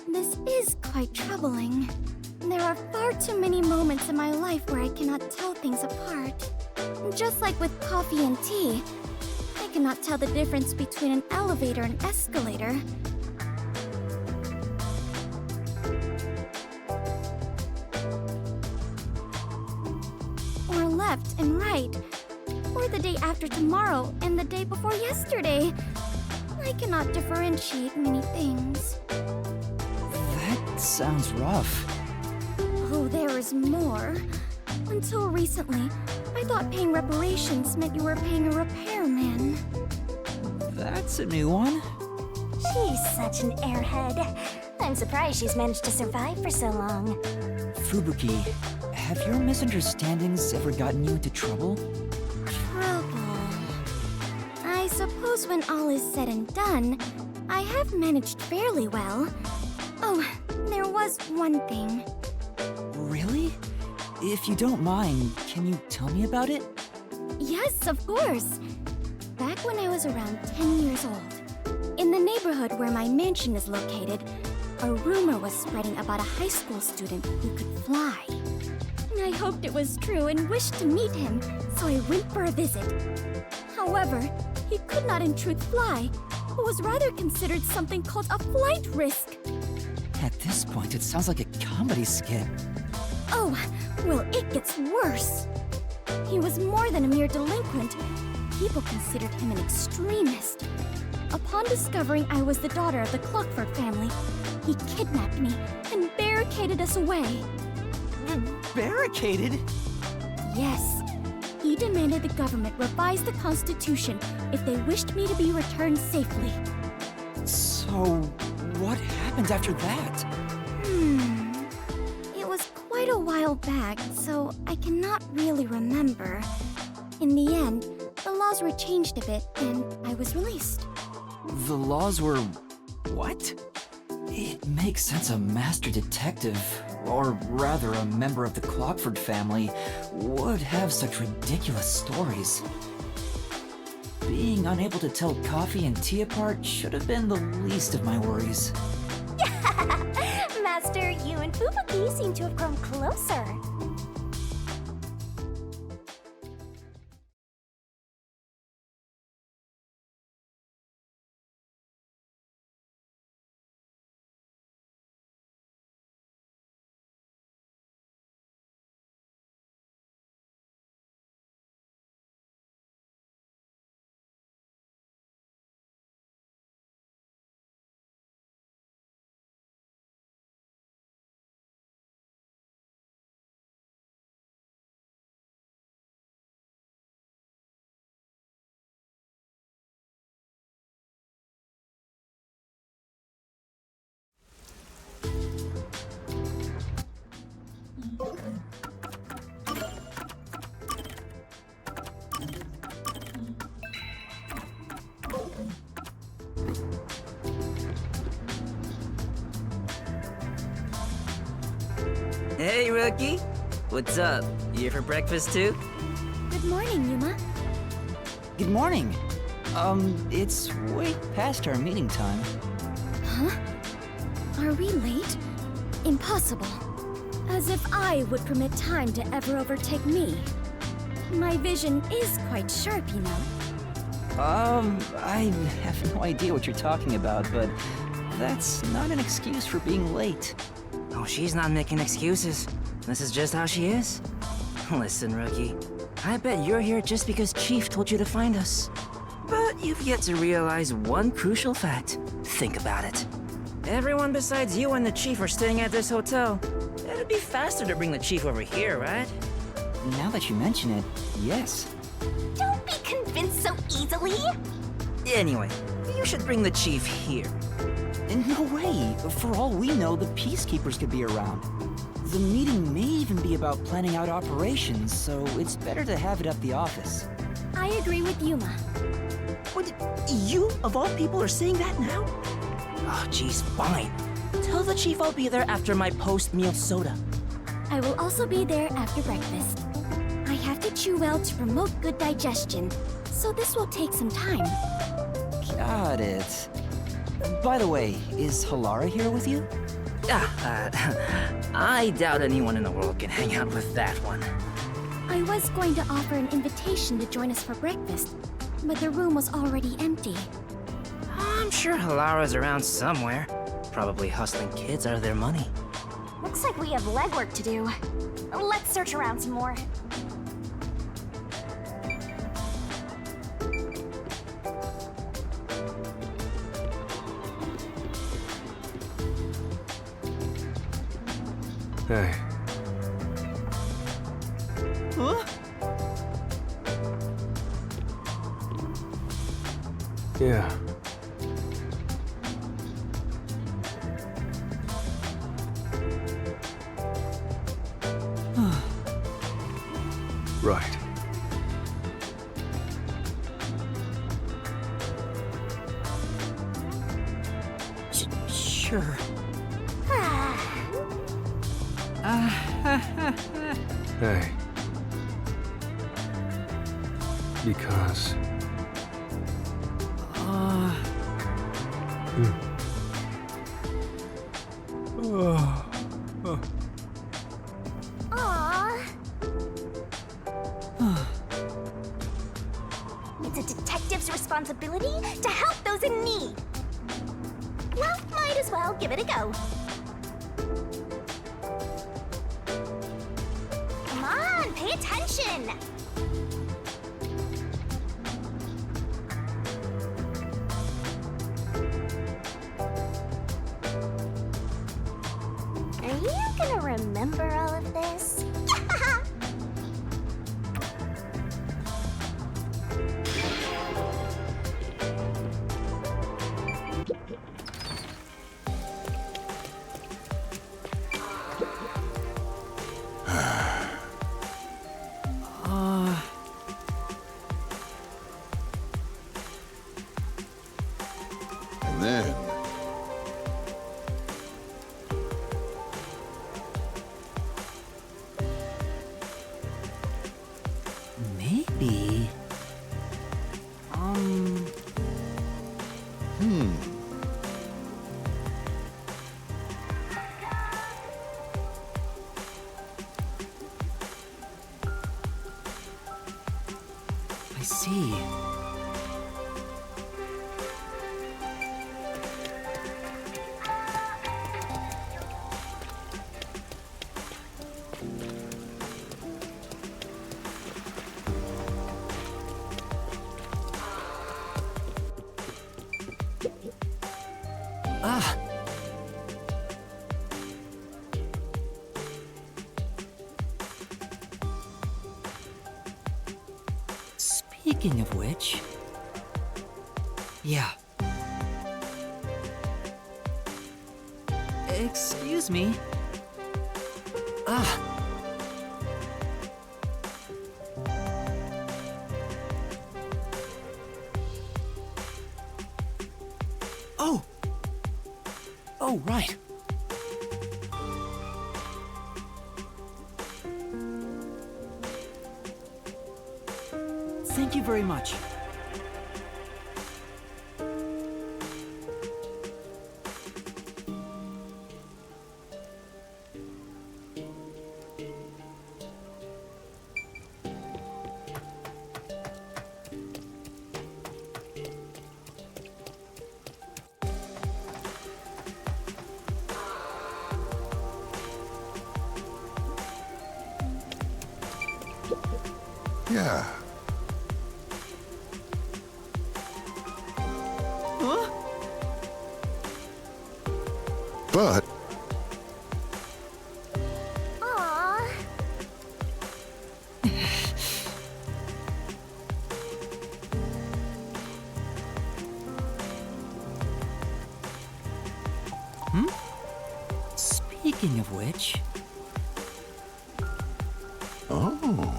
this is quite troubling. There are far too many moments in my life where I cannot tell things apart. Just like with coffee and tea, I cannot tell the difference between an elevator and escalator. Or left and right. Or the day after tomorrow and the day before yesterday. I cannot differentiate many things. That sounds rough. Oh, there is more. Until recently, I thought paying reparations meant you were paying a repairman. That's a new one. She's such an airhead. I'm surprised she's managed to survive for so long. Fubuki, have your misunderstandings ever gotten you into trouble? Trouble. I suppose when all is said and done, I have managed fairly well. Oh, there was one thing. Really? If you don't mind, can you tell me about it? Yes, of course. Back when I was around 10 years old, in the neighborhood where my mansion is located, a rumor was spreading about a high school student who could fly. I hoped it was true and wished to meet him, so I went for a visit. However, he could not in truth fly, but was rather considered something called a flight risk. At this point, it sounds like a comedy skit. Oh, well, it gets worse. He was more than a mere delinquent. People considered him an extremist. Upon discovering I was the daughter of the Clockford family, he kidnapped me and barricaded us away. Barricaded? Yes. He demanded the government revise the Constitution if they wished me to be returned safely. So, what happened after that? It was quite a while back, so I cannot really remember. In the end, the laws were changed a bit, and I was released. The laws were... what? It makes sense a master detective, or rather a member of the Clockford family, would have such ridiculous stories. Being unable to tell coffee and tea apart should have been the least of my worries. Master, you and Fubuki seem to have grown closer. Hey, Rookie. What's up? You here for breakfast too? Good morning, Yuma. Good morning. It's way past our meeting time. Huh? Are we late? Impossible. As if I would permit time to ever overtake me. My vision is quite sharp, you know. I have no idea what you're talking about, but that's not an excuse for being late. Oh, she's not making excuses. This is just how she is. Listen, Rookie. I bet you're here just because Chief told you to find us. But you've yet to realize one crucial fact. Think about it. Everyone besides you and the Chief are staying at this hotel. It'd be faster to bring the Chief over here, right? Now that you mention it, yes. Don't be convinced so easily. Anyway, you should bring the Chief here. No way! For all we know, the Peacekeepers could be around. The meeting may even be about planning out operations, so it's better to have it at the office. I agree with Yuma. What? You, of all people, are saying that now? Oh, geez, fine. Tell the Chief I'll be there after my post-meal soda. I will also be there after breakfast. I have to chew well to promote good digestion, so this will take some time. Got it. By the way, is Halara here with you? I doubt anyone in the world can hang out with that one. I was going to offer an invitation to join us for breakfast, but the room was already empty. I'm sure Halara's around somewhere. Probably hustling kids out of their money. Looks like we have legwork to do. Let's search around some more. Hey. Huh? Yeah. Right. Sure. Hey. Because... Aww. It's a detective's responsibility to help those in need. Well, might as well give it a go. Come on, pay attention. Are you gonna remember all of this? I see. Ah! Speaking of which... Yeah. Excuse me. Ah! Oh! Oh, right. Thank you very much. Yeah. Huh? But Aww. Speaking of which... oh.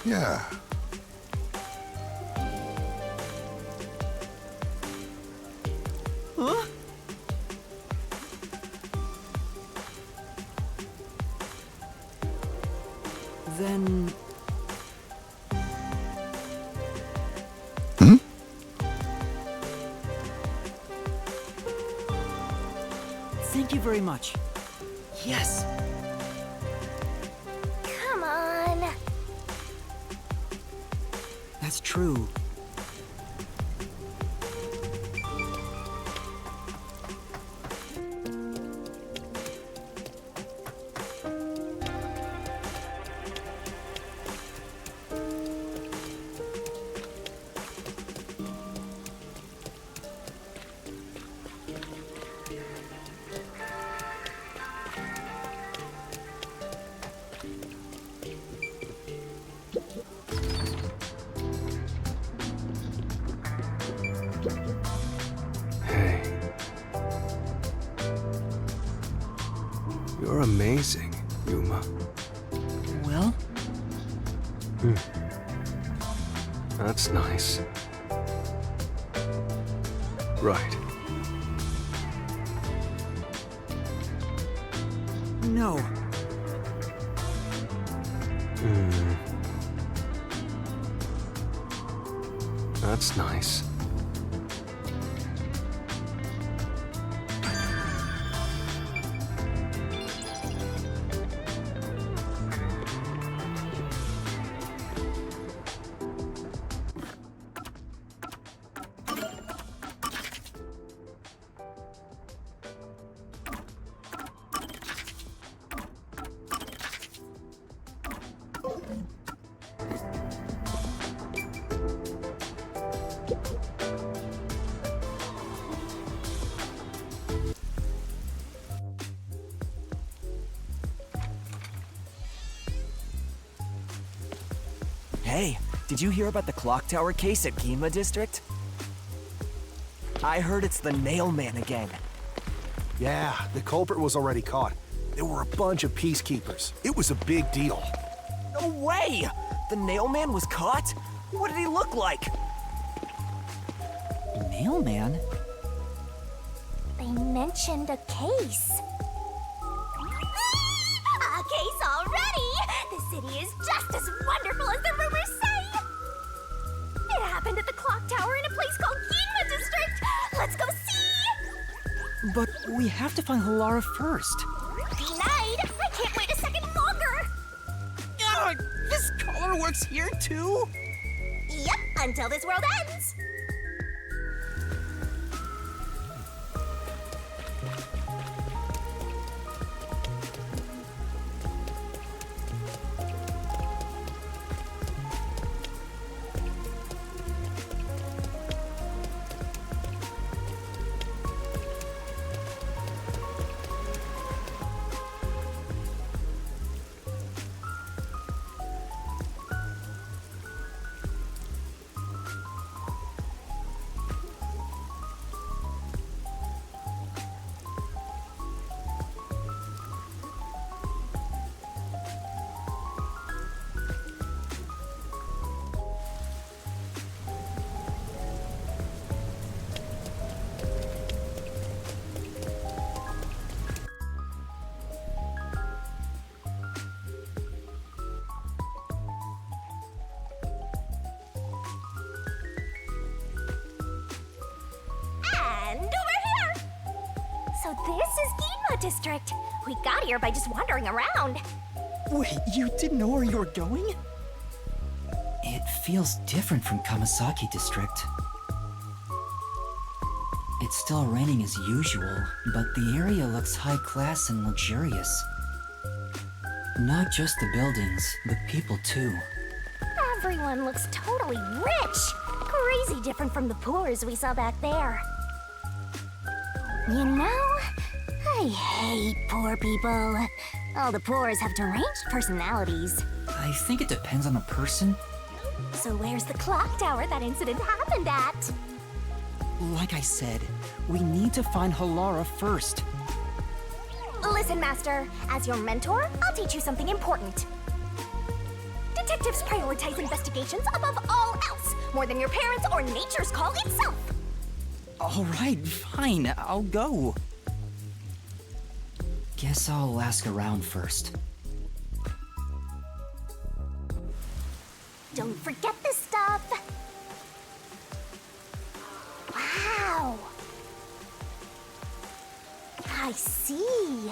Yeah. Huh? Then... Hmm? Thank you very much. Yes! Come on. That's true. Hey. You're amazing, Yuma. Well? That's nice. Right. No. That's nice. Hey, did you hear about the clock tower case at Gima District? I heard it's the Nail Man again. Yeah, the culprit was already caught. There were a bunch of peacekeepers. It was a big deal. No way! The Nail Man was caught? What did he look like? Mailman? They mentioned a case. A case already! This city is just as wonderful as the rumors say! It happened at the clock tower in a place called Ginma District! Let's go see! But we have to find Halara first. Denied! I can't wait a second longer! This color works here too? Yep, until this world ends! And over here! So this is Ginma District. We got here by just wandering around. Wait, you didn't know where you were going? It feels different from Kamasaki District. It's still raining as usual, but the area looks high class and luxurious. Not just the buildings, the people too. Everyone looks totally rich. Crazy different from the poors we saw back there. You know, I hate poor people. All the poors have deranged personalities. I think it depends on the person. So where's the clock tower that incident happened at? Like I said, we need to find Halara first. Listen, Master, as your mentor, I'll teach you something important. Detectives prioritize investigations above all else, more than your parents or nature's call itself. All right, fine, I'll go. Guess I'll ask around first. Don't forget this stuff. Wow. I see.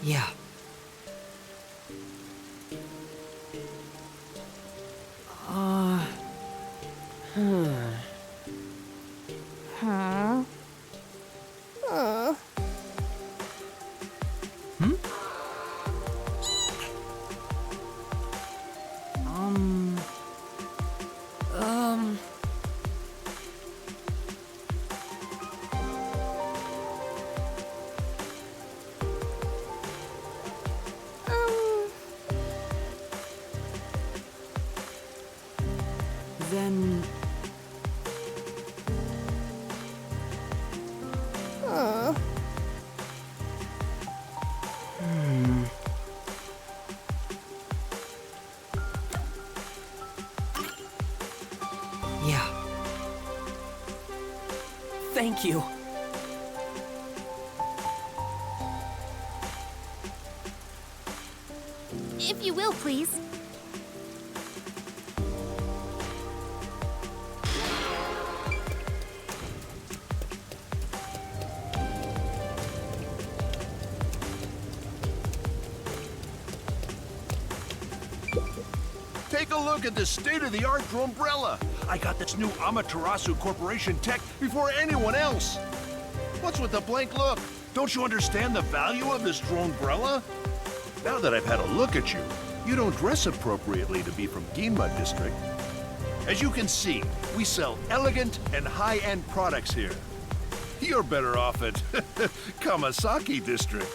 Yeah. Then... Yeah. Thank you. If you will, please. Take a look at the state-of-the-art Drumbrella. I got this new Amaterasu Corporation tech before anyone else. What's with the blank look? Don't you understand the value of this Drumbrella? Now that I've had a look at you, you don't dress appropriately to be from Ginma District. As you can see, we sell elegant and high-end products here. You're better off at Kamasaki District.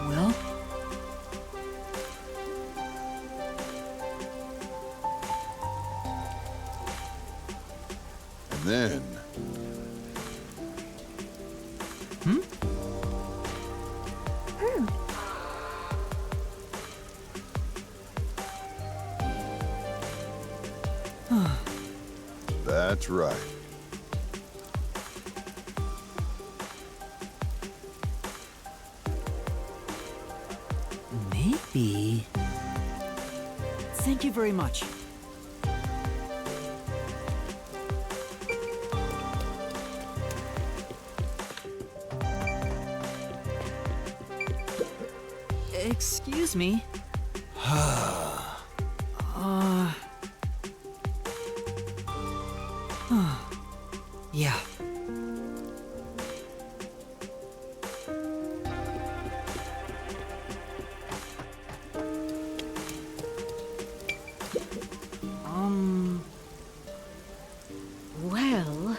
Well? And then... That's right. Maybe. Thank you very much. Excuse me. Yeah. Well...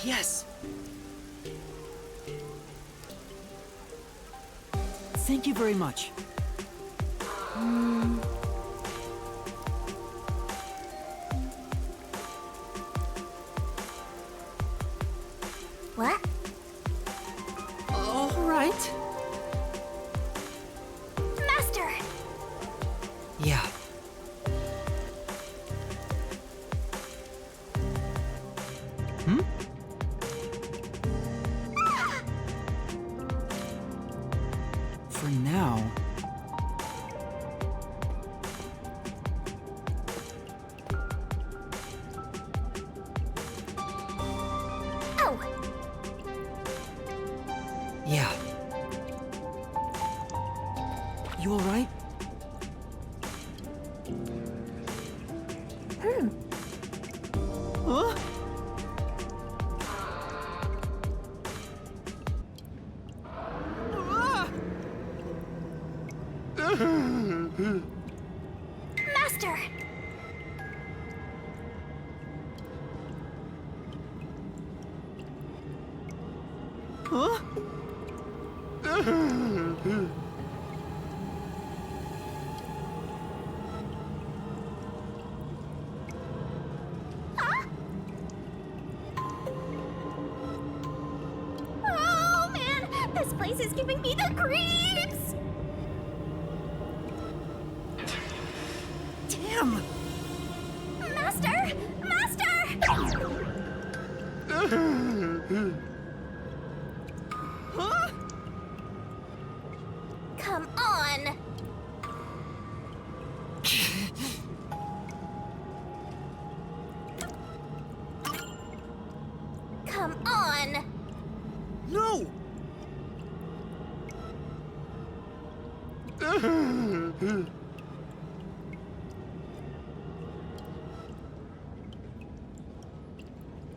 Yes. Thank you very much. What? All right. Master! Yeah. For now. Oh! Yeah. You all right? Huh? Master! Huh? Oh man, this place is giving me the creeps! Damn! Master! Master!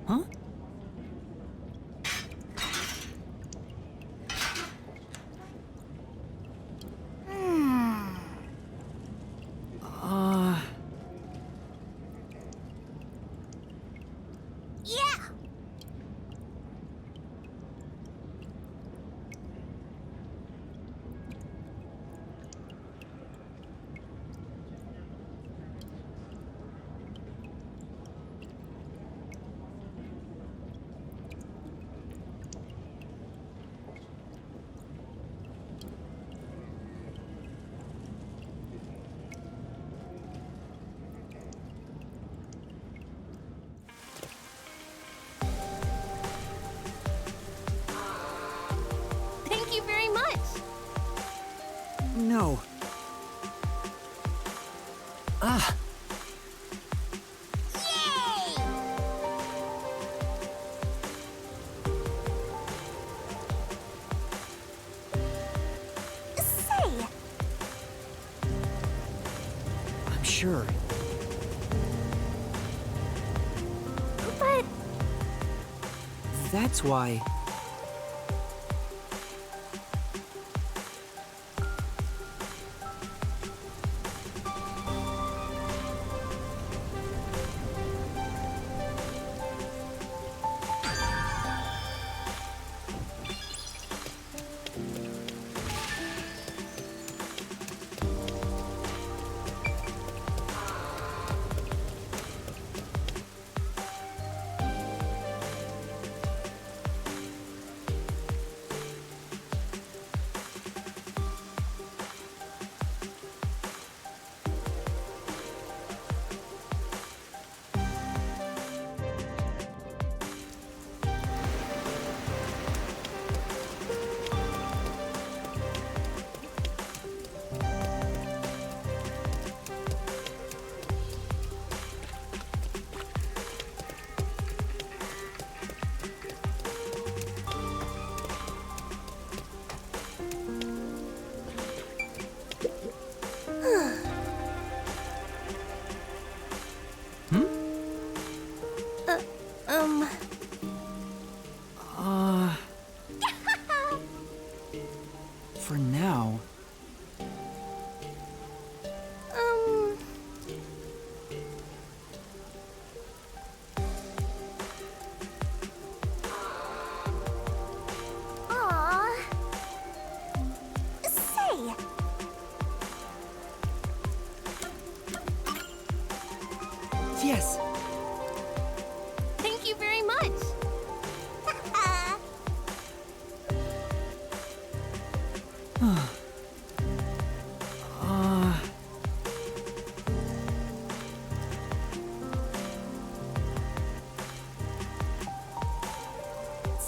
Huh? Yeah! Thank you very much! No. Ah, Yay! Say, I'm sure. but That's why. For now. Aw. Say, Yes. thank you very much!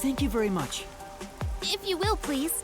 Thank you very much. If you will, please.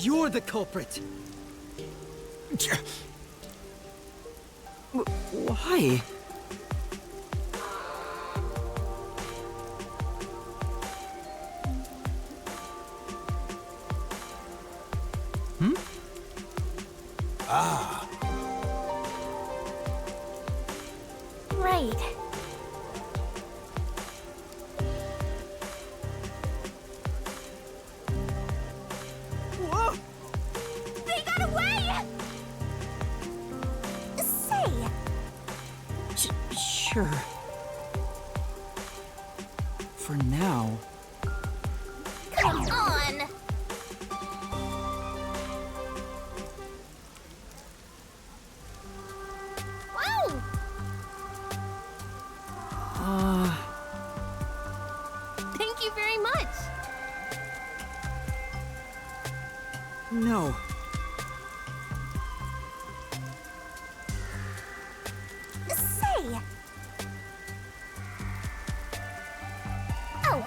You're the culprit. Why? Ah. Right. Whoa! They got away! Say, Sure. For now. come on! Wow! Thank you very much. No. Say. Oh.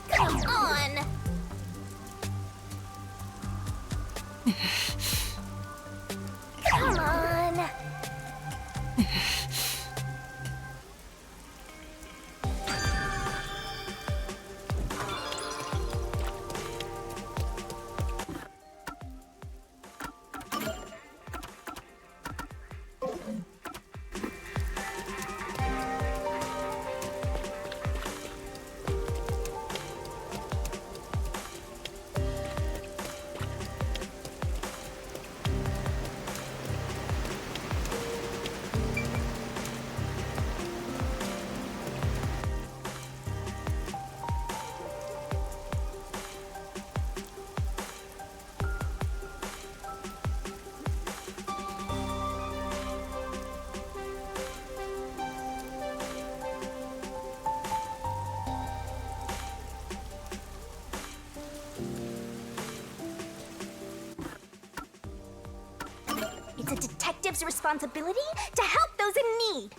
Come on. Come on. It's a detective's responsibility to help those in need.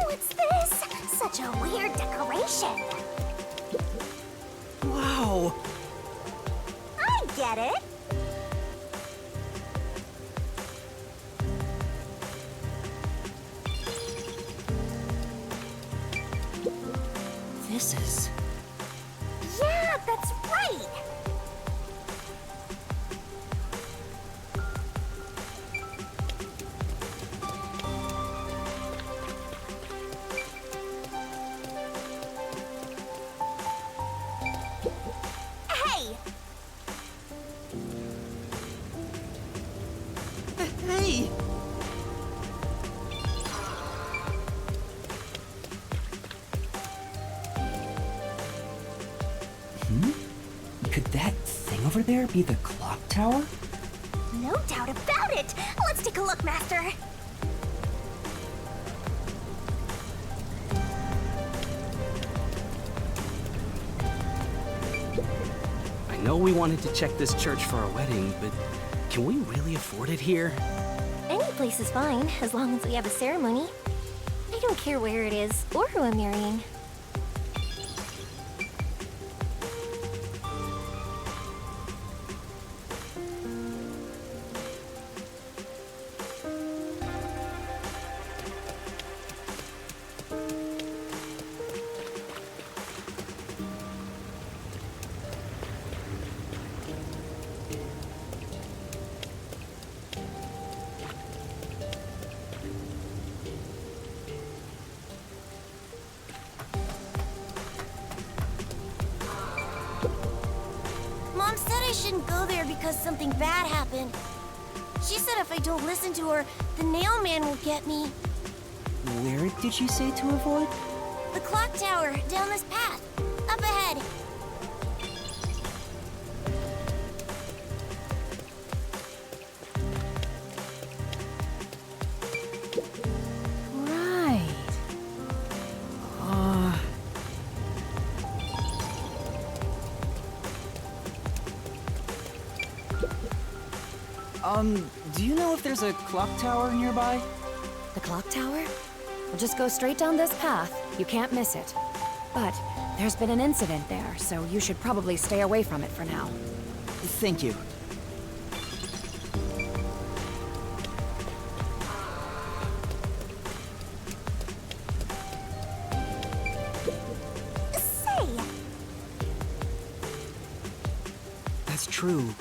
What's this? Such a weird decoration. Wow. I get it. This is. Yeah, that's right. Hey! Hey! Could that thing over there be the clock tower? No doubt about it. Let's take a look, Master. I know we wanted to check this church for our wedding, but can we really afford it here? Any place is fine, as long as we have a ceremony. I don't care where it is, or who I'm marrying. I shouldn't go there because something bad happened. She said if I don't listen to her, the nail man will get me. Where did she say to avoid? The clock tower, down this path. Up ahead. Right. Do you know if there's a clock tower nearby? The clock tower? Well, just go straight down this path. You can't miss it. But there's been an incident there, so you should probably stay away from it for now. Thank you. Say! That's true.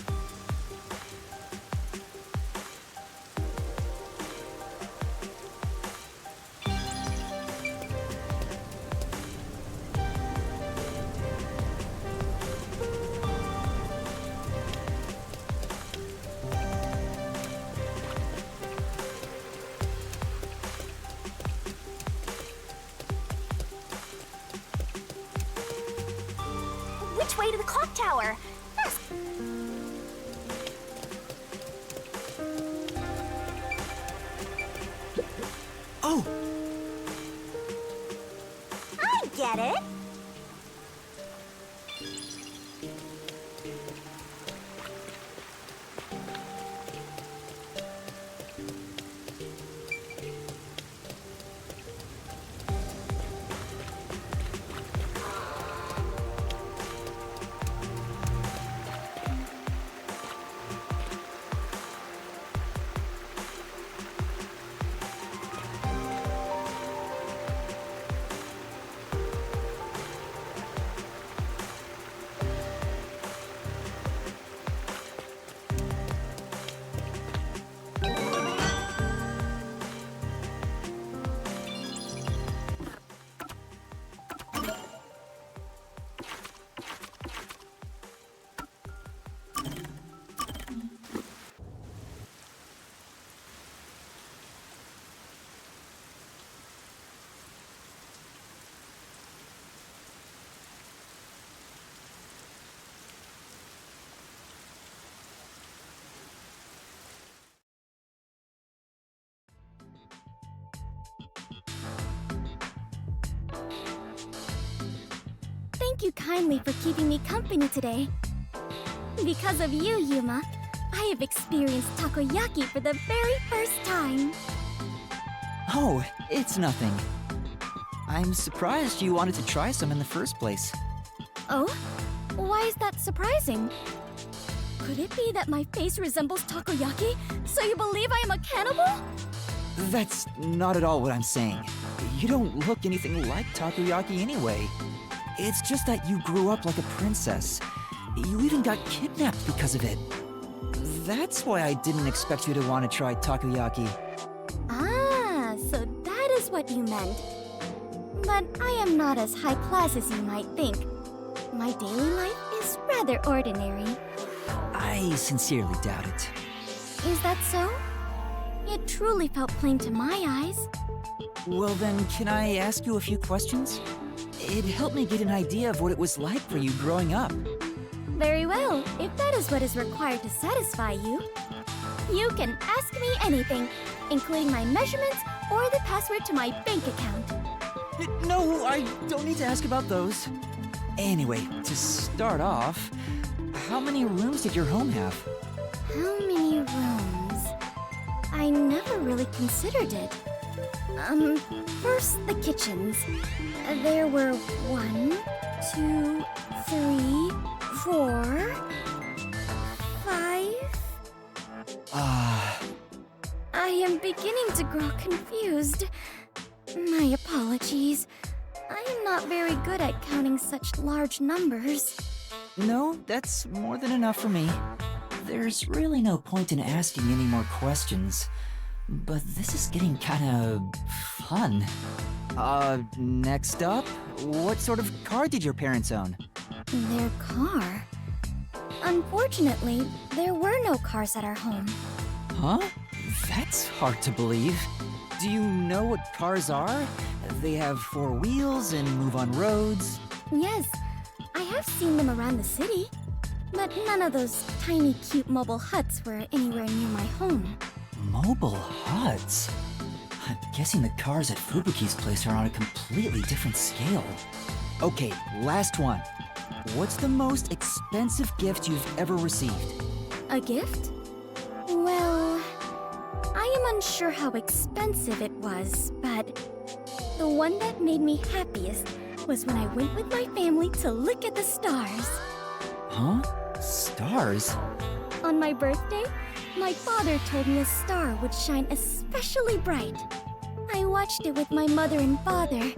Which way to the clock tower? Fast. Oh! I get it. Thank you kindly for keeping me company today. Because of you, Yuma, I have experienced takoyaki for the very first time. Oh, it's nothing. I'm surprised you wanted to try some in the first place. Oh? Why is that surprising? Could it be that my face resembles takoyaki, so you believe I am a cannibal? That's not at all what I'm saying. You don't look anything like takoyaki anyway. It's just that you grew up like a princess. You even got kidnapped because of it. That's why I didn't expect you to want to try takoyaki. Ah, so that is what you meant. But I am not as high class as you might think. My daily life is rather ordinary. I sincerely doubt it. Is that so? It truly felt plain to my eyes. Well then, can I ask you a few questions? It helped me get an idea of what it was like for you growing up. Very well, if that is what is required to satisfy you. You can ask me anything, including my measurements or the password to my bank account. No, I don't need to ask about those. Anyway, to start off, how many rooms did your home have? How many rooms? I never really considered it. First the kitchens. There were 1, 2, 3, 4, 5. I am beginning to grow confused. My apologies. I am not very good at counting such large numbers. No, that's more than enough for me. There's really no point in asking any more questions. But this is getting kinda fun. Next up, what sort of car did your parents own? Their car? Unfortunately, there were no cars at our home. Huh? That's hard to believe. Do you know what cars are? They have 4 wheels and move on roads. Yes, I have seen them around the city, but none of those tiny, cute mobile huts were anywhere near my home. Mobile huts? I'm guessing the cars at Fubuki's place are on a completely different scale. Okay, last one. What's the most expensive gift you've ever received? A gift? Well, I am unsure how expensive it was, but the one that made me happiest was when I went with my family to look at the stars. Huh? Stars? On my birthday, my father told me a star would shine especially bright. I watched it with my mother and father.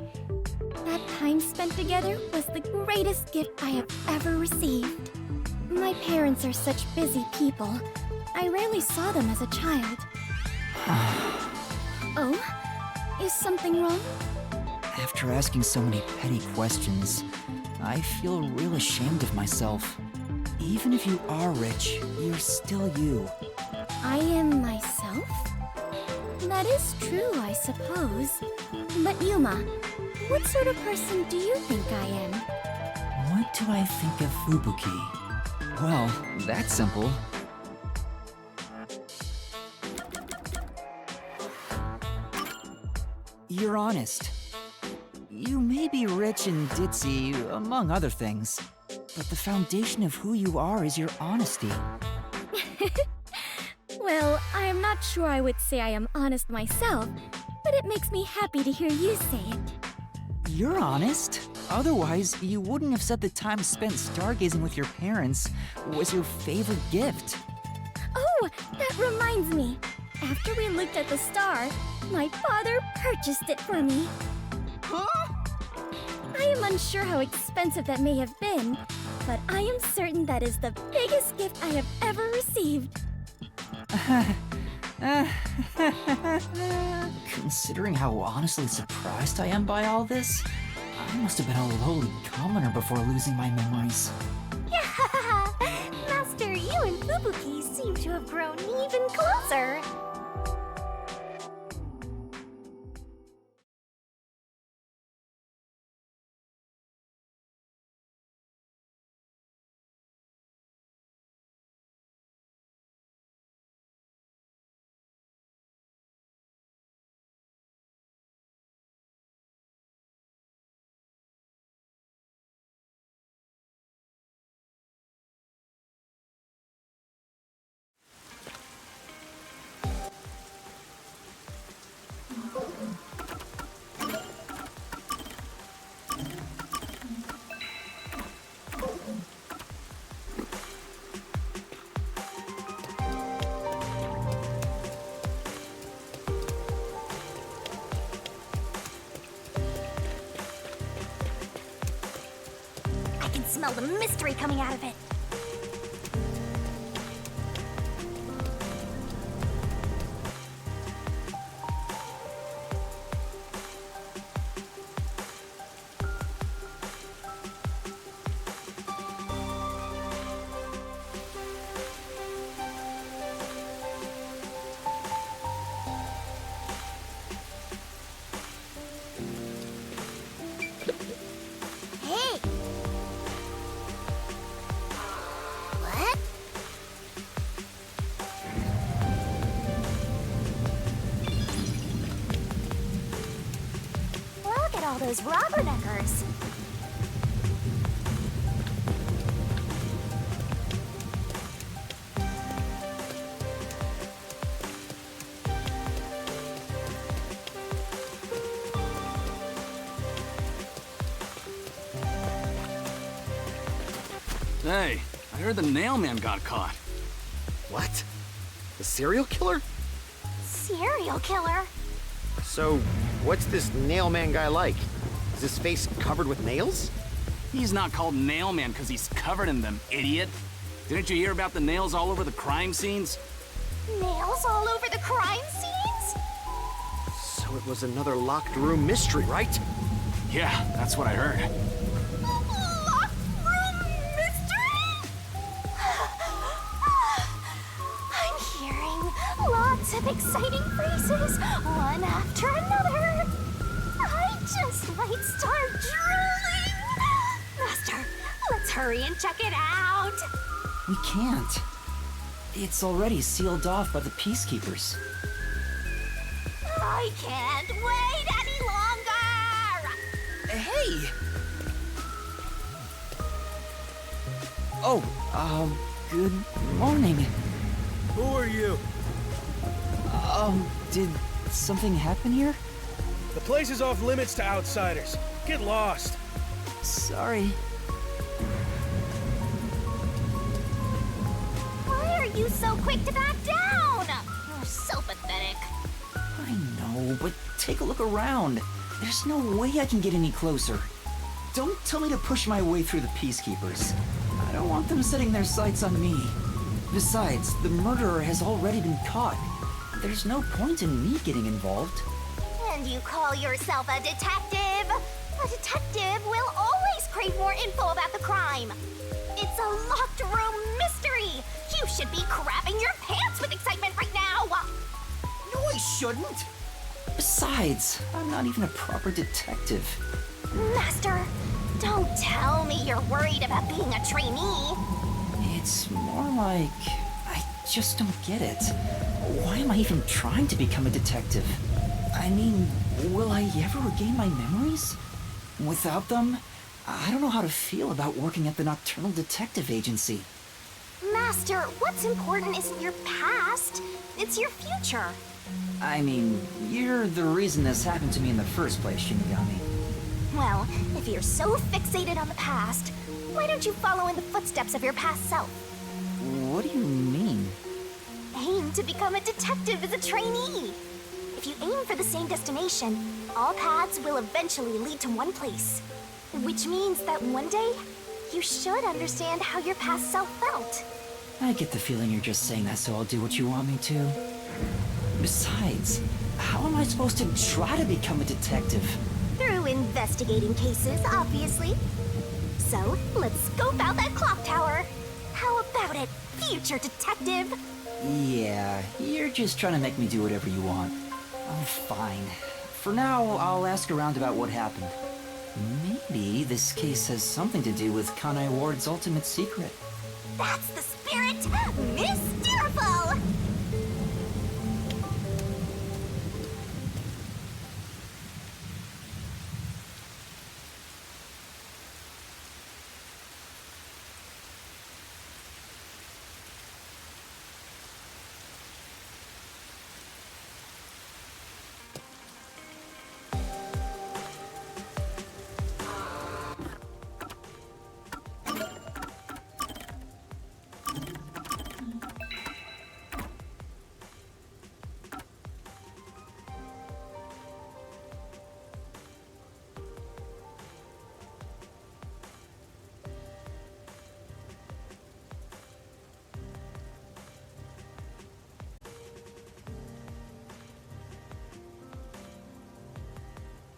That time spent together was the greatest gift I have ever received. My parents are such busy people. I rarely saw them as a child. Oh? Is something wrong? After asking so many petty questions, I feel real ashamed of myself. Even if you are rich, you're still you. I am myself? That is true, I suppose. But Yuma, what sort of person do you think I am? What do I think of Fubuki? Well, that's simple. You're honest. You may be rich and ditzy, among other things, but the foundation of who you are is your honesty. Well, I'm not sure I would say I am honest myself, but it makes me happy to hear you say it. You're honest. Otherwise, you wouldn't have said the time spent stargazing with your parents was your favorite gift. Oh, that reminds me. After we looked at the star, my father purchased it for me. Huh? I am unsure how expensive that may have been, but I am certain that is the biggest gift I have ever received. Considering how honestly surprised I am by all this, I must have been a lowly commoner before losing my memories. Yeah! Master, you and Fubuki seem to have grown even closer. I can smell the mystery coming out of it. Hey! What? Look at all those rubberneckers. Hey, I heard the nail man got caught. What? The serial killer? Serial killer? So, what's this nail man guy like? Is his face covered with nails? He's not called nail man because he's covered in them, idiot. Didn't you hear about the nails all over the crime scenes? Nails all over the crime scenes? So it was another locked room mystery, right? Yeah, that's what I heard. Locked room mystery? Lots of exciting phrases, one after another. I just might start drooling. Master, let's hurry and check it out. We can't. It's already sealed off by the Peacekeepers. I can't wait any longer! Hey! Oh, good morning. Who are you? Did something happen here? The place is off limits to outsiders. Get lost. Sorry. Why are you so quick to back down? You're so pathetic. I know, but take a look around. There's no way I can get any closer. Don't tell me to push my way through the Peacekeepers. I don't want them setting their sights on me. Besides, the murderer has already been caught. There's no point in me getting involved. And you call yourself a detective? A detective will always crave more info about the crime. It's a locked room mystery. You should be crapping your pants with excitement right now. No, I shouldn't. Besides, I'm not even a proper detective. Master, don't tell me you're worried about being a trainee. It's more like... I just don't get it. Why am I even trying to become a detective? I mean, will I ever regain my memories? Without them, I don't know how to feel about working at the Nocturnal Detective Agency. Master, what's important isn't your past, it's your future. I mean, you're the reason this happened to me in the first place, Shinigami. Well, if you're so fixated on the past, why don't you follow in the footsteps of your past self? What do you mean? Aim to become a detective as a trainee. If you aim for the same destination, all paths will eventually lead to one place. Which means that one day, you should understand how your past self felt. I get the feeling you're just saying that so I'll do what you want me to. Besides, how am I supposed to try to become a detective? Through investigating cases, obviously. So, let's scope out that clock tower. How about it, future detective? Yeah, you're just trying to make me do whatever you want. I'm fine. For now, I'll ask around about what happened. Maybe this case has something to do with Kanai Ward's ultimate secret. That's the spirit! Miss